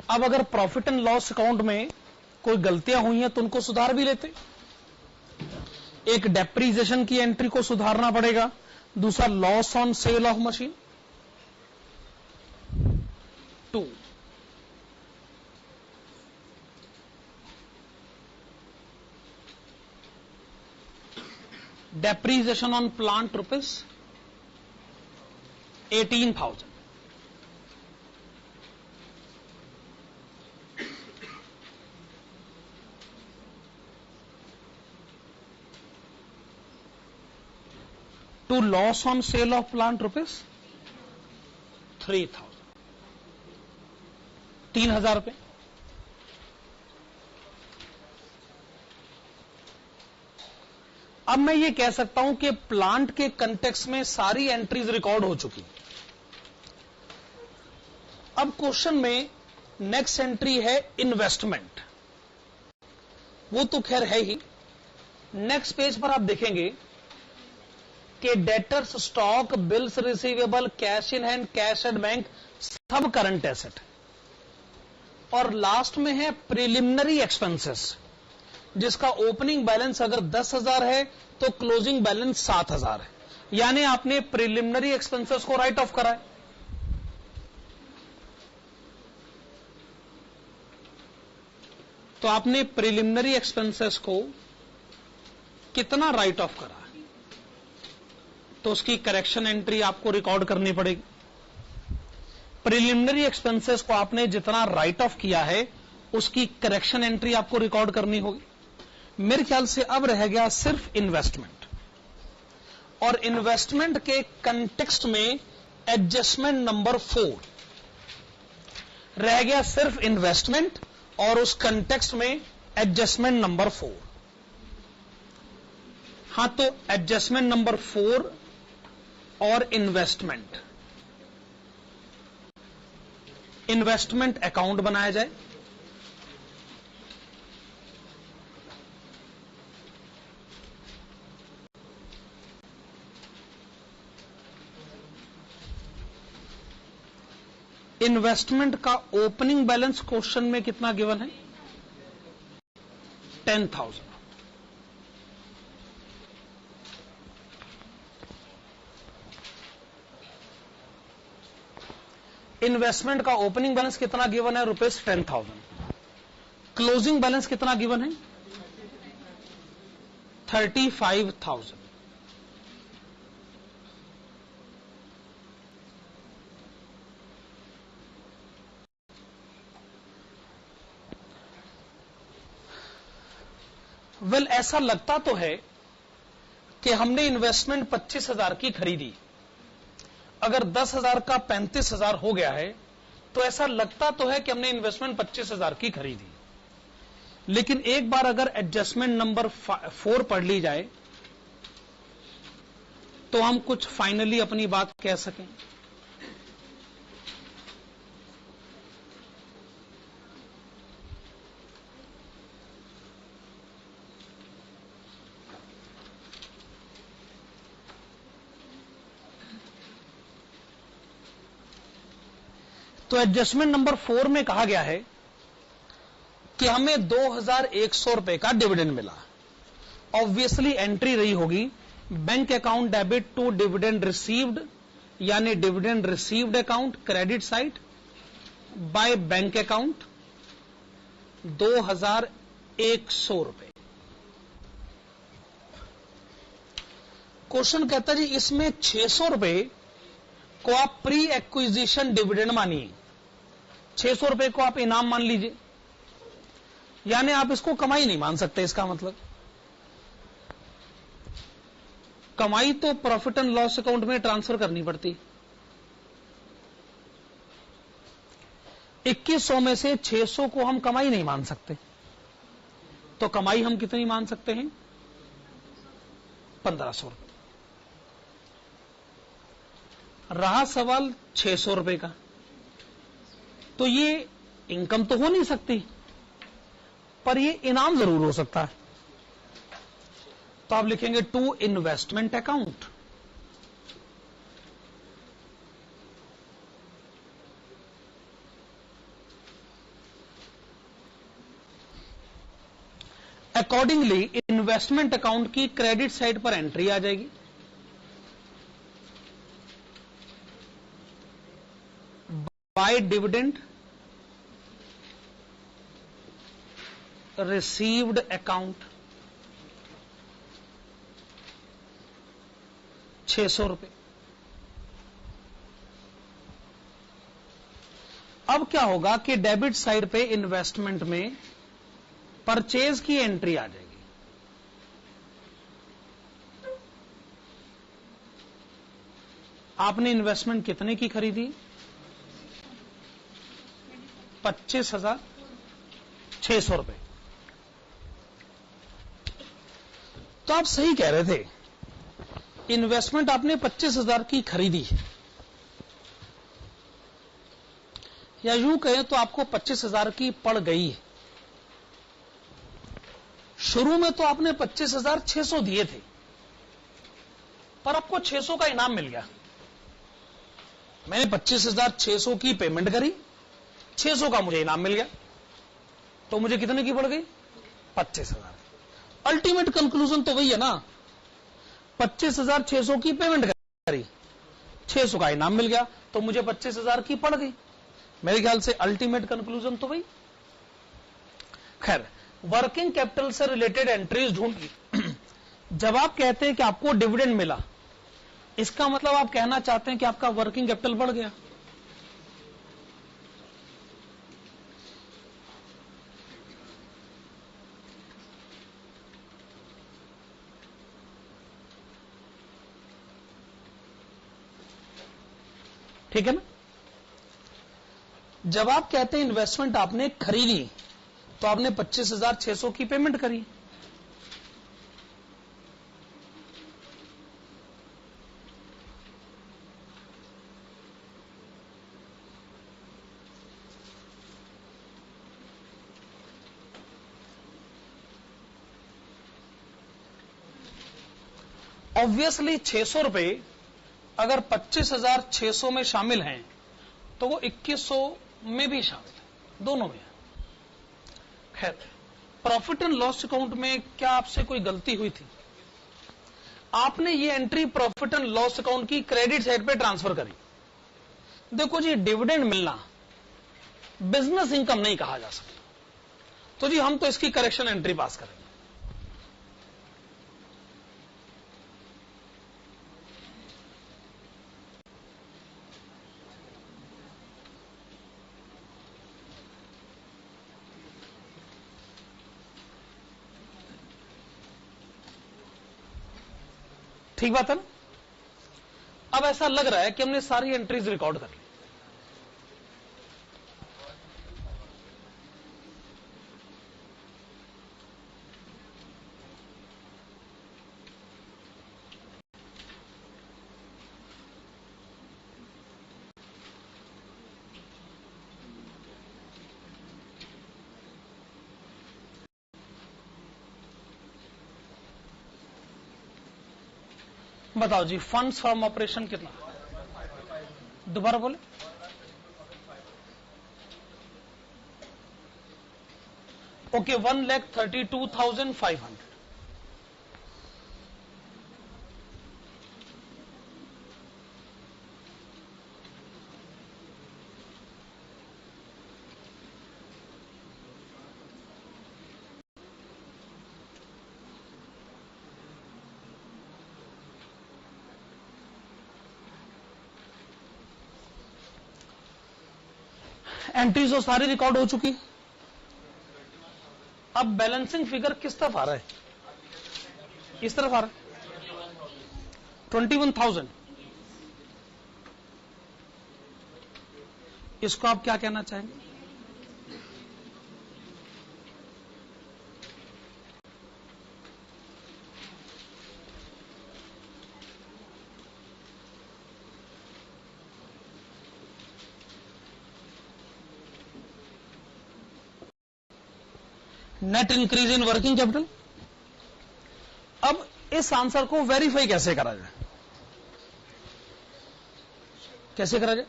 Speaker 1: अब अगर प्रॉफिट एंड लॉस अकाउंट में कोई गलतियां हुई हैं तो उनको सुधार भी लेते। एक डेप्रीसिएशन की एंट्री को सुधारना पड़ेगा, दूसरा loss on sale of machine 2, depreciation on plant ₹18,000, to loss on sale of plant ₹3,000, 3,000 रुपए। अब मैं ये कह सकता हूं कि प्लांट के कंटेक्स्ट में सारी एंट्रीज रिकॉर्ड हो चुकी। अब क्वेश्चन में नेक्स्ट एंट्री है इन्वेस्टमेंट, वो तो खैर है ही। नेक्स्ट पेज पर आप देखेंगे कि debtors, stock, bills receivable, cash in hand, cash at bank, सब करंट एसेट। और लास्ट में है प्रिलिमिनरी एक्सपेंसेस, जिसका ओपनिंग बैलेंस अगर 10,000 है तो क्लोजिंग बैलेंस 7,000 है। यानी आपने प्रिलिमिनरी एक्सपेंसेस को राइट ऑफ करा है। तो आपने प्रिलिमिनरी एक्सपेंसेस को कितना राइट ऑफ करा, तो उसकी करेक्शन एंट्री आपको रिकॉर्ड करनी पड़ेगी। प्रिलिमिनरी एक्सपेंसेस को आपने जितना राइट ऑफ किया है उसकी करेक्शन एंट्री आपको रिकॉर्ड करनी होगी। मेरे ख्याल से अब रह गया सिर्फ इन्वेस्टमेंट, और इन्वेस्टमेंट के कंटेक्स्ट में एडजस्टमेंट नंबर 4 रह गया। सिर्फ इन्वेस्टमेंट और उस कंटेक्स्ट में एडजस्टमेंट नंबर 4। हां, तो एडजस्टमेंट नंबर 4 और इन्वेस्टमेंट अकाउंट बनाया जाए। इन्वेस्टमेंट का ओपनिंग बैलेंस क्वेश्चन में कितना गिवन है? 10,000। इन्वेस्टमेंट का ओपनिंग बैलेंस कितना गिवन है? ₹10,000। क्लोजिंग बैलेंस कितना गिवन है? 35,000। वेल, ऐसा लगता तो है कि हमने इन्वेस्टमेंट 25,000 की खरीदी। अगर 10,000 का 35,000 हो गया है तो ऐसा लगता तो है कि हमने इन्वेस्टमेंट 25,000 की खरीदी। लेकिन एक बार अगर एडजस्टमेंट नंबर 4 पढ़ ली जाए तो हम कुछ फाइनली अपनी बात कह सकें। तो एडजस्टमेंट नंबर 4 में कहा गया है कि हमें 2,100 रुपए का डिविडेंड मिला। ऑब्वियसली एंट्री रही होगी bank account debit to dividend received, यानी dividend received account credit side by bank account 2,100 रुपए। क्वेश्चन कहता है जी इसमें 600 रुपए को आप प्री एक्विजिशन डिविडेंड मानिए, 600 रुपए को आप इनाम मान लीजिए, यानी आप इसको कमाई नहीं मान सकते। इसका मतलब कमाई तो प्रॉफिट एंड लॉस अकाउंट में ट्रांसफर करनी पड़ती। 2100 में से 600 को हम कमाई नहीं मान सकते, तो कमाई हम कितनी मान सकते हैं? 1,500 रुपए। रहा सवाल 600 रुपए का, तो ये इनकम तो हो नहीं सकती, पर ये इनाम जरूर हो सकता है। तो आप लिखेंगे to investment account. Accordingly investment account की क्रेडिट साइड पर एंट्री आ जाएगी। बाय डिविडेंड रिसीव्ड अकाउंट 600 रुपए। अब क्या होगा कि डेबिट साइड पे इन्वेस्टमेंट में परचेज की एंट्री आ जाएगी। आपने इन्वेस्टमेंट कितने की खरीदी? 25,600 रुपए। तो आप सही कह रहे थे, इन्वेस्टमेंट आपने 25,000 की खरीदी, या यूं कहें तो आपको 25,000 की पड़ गई। शुरू में तो आपने 25,600 दिए थे, पर आपको 600 का इनाम मिल गया। मैंने 25,600 की पेमेंट करी, 600 का मुझे इनाम मिल गया, तो मुझे कितने की पड़ गई? 25,000। अल्टीमेट कंक्लूजन तो वही है ना, 25,600 की पेमेंट करी, 600 का इनाम मिल गया, तो मुझे 25,000 की पड़ गई। मेरे ख्याल से अल्टीमेट कंक्लूजन तो वही। खैर, वर्किंग कैपिटल से रिलेटेड एंट्रीज ढूंढी। जब आप कहते हैं कि आपको डिविडेंड मिला, इसका मतलब आप कहना चाहते हैं कि आपका वर्किंग कैपिटल बढ़ गया। ठीक है ना? जब आप कहते हैं इन्वेस्टमेंट आपने खरीदी, तो आपने 25,600 की पेमेंट करी। ऑब्वियसली 600 रुपए अगर 25,600 में शामिल हैं, तो वो 2,100 में भी शामिल है, दोनों में है। खैर, प्रॉफिट एंड लॉस अकाउंट में क्या आपसे कोई गलती हुई थी? आपने ये entry profit and loss account की क्रेडिट साइड पे ट्रांसफर करी। देखो जी, डिविडेंड मिलना बिजनेस इनकम नहीं कहा जा सकता, तो जी हम तो इसकी करेक्शन एंट्री पास करेंगे। ठीक बात है ना? अब ऐसा लग रहा है कि हमने सारी एंट्रीज रिकॉर्ड कर ली। बताओ जी, फंड्स फ्रॉम ऑपरेशन कितना? दोबारा बोले। ओके, 1,32,500। एंट्रीज तो सारी रिकॉर्ड हो चुकी। अब बैलेंसिंग फिगर किस तरफ आ रहा है? इस तरफ आ रहा है, 21,000। इसको आप क्या कहना चाहेंगे? Net increase in working capital. अब इस आंसर को वेरीफाई कैसे करा जाए, कैसे करा जाए,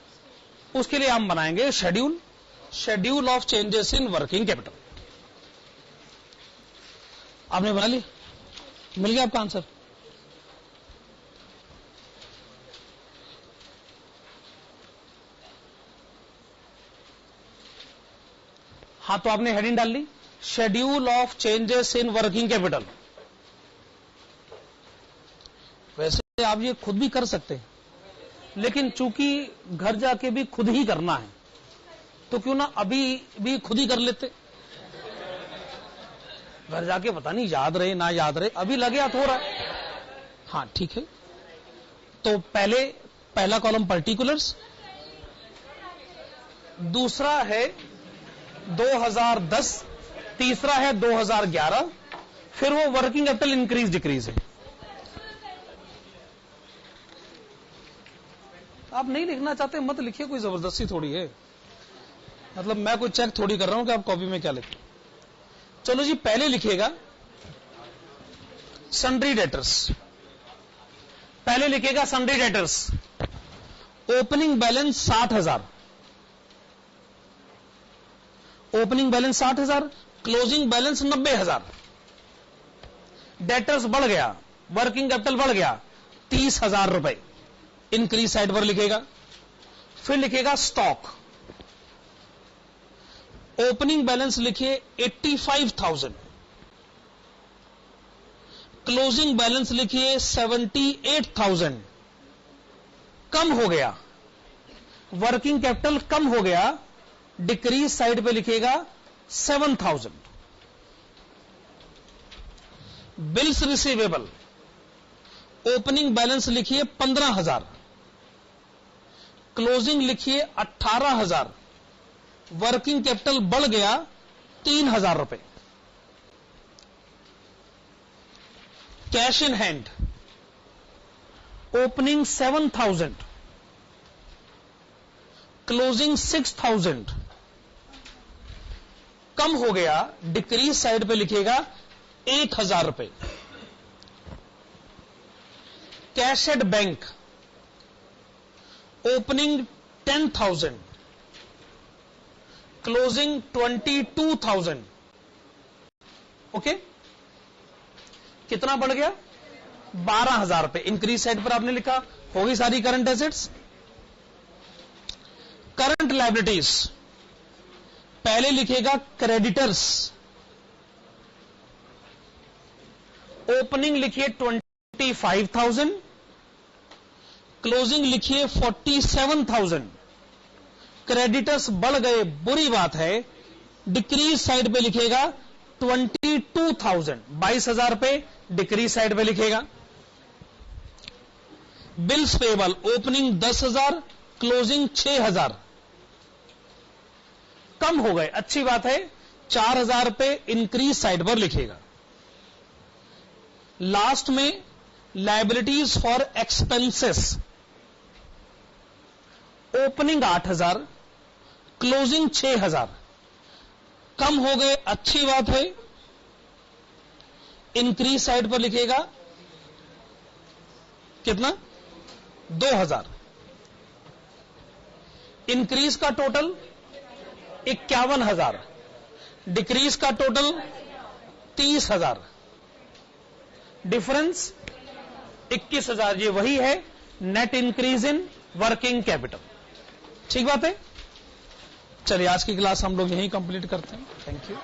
Speaker 1: उसके लिए हम बनाएंगे schedule of changes in working capital. आपने बना ली, मिल गया आपका आंसर। हाँ, तो आपने हेडिंग डाल ली, schedule of changes in working capital. वैसे आप ये खुद भी कर सकते हैं, लेकिन चूंकि घर जाके भी खुद ही करना है, तो क्यों ना अभी भी खुद ही कर लेते। घर जाके पता नहीं याद रहे ना याद रहे, अभी लगे हाथ हो रहा है। हाँ ठीक है, तो पहला कॉलम पर्टिकुलर्स, दूसरा है 2010, तीसरा है 2011, फिर वो वर्किंग कैपिटल इंक्रीज डिक्रीज है। आप नहीं लिखना चाहते मत लिखिए, कोई जबरदस्ती थोड़ी है, मतलब मैं कोई चेक थोड़ी कर रहा हूं कि आप कॉपी में क्या लिखें। चलो जी, पहले लिखिएगा सन्ड्री डेटर्स, पहले लिखिएगा sundry debtors, opening balance 60,000, opening balance 60,000, closing balance 90,000। Debtors बढ़ गया, वर्किंग कैपिटल बढ़ गया 30,000 रुपए, इंक्रीज साइड पर लिखेगा। फिर लिखेगा स्टॉक, ओपनिंग बैलेंस लिखिए 85,000, क्लोजिंग बैलेंस लिखिए 78,000। कम हो गया, वर्किंग कैपिटल कम हो गया, डिक्रीज साइड पे लिखेगा 7,000। बिल्स रिसीवेबल, ओपनिंग बैलेंस लिखिए 15,000, क्लोजिंग लिखिए 18,000, वर्किंग कैपिटल बढ़ गया 3,000 रुपए। Cash in hand, opening 7,000, closing 6,000, कम हो गया, डिक्रीज साइड पे लिखेगा 1,000 रुपए। Cash at bank, opening 10,000, closing 22,000। Okay, कितना बढ़ गया? 12,000 रुपए। इंक्रीज साइड पर आपने लिखा, होगी सारी करंट एसेट्स। करंट लायबिलिटीज, पहले लिखेगा क्रेडिटर्स, ओपनिंग लिखिए 25,000, क्लोजिंग लिखिए 47,000। क्रेडिटर्स बढ़ गए, बुरी बात है, डिक्रीज साइड पे लिखेगा 22,000, 22,000 रुपए डिक्रीज साइड पे लिखेगा। बिल्स पेबल, ओपनिंग 10,000, क्लोजिंग 6,000, कम हो गए, अच्छी बात है, 4,000 रुपए इंक्रीज साइड पर लिखेगा। लास्ट में liabilities for expenses, opening 8,000, closing 6,000, कम हो गए, अच्छी बात है, इंक्रीज साइड पर लिखेगा कितना? 2,000। इंक्रीज का टोटल 51,000, डिक्रीज का टोटल 30,000, डिफरेंस 21,000। ये वही है net increase in working capital. ठीक बात है। चलिए, आज की क्लास हम लोग यहीं कंप्लीट करते हैं। Thank you.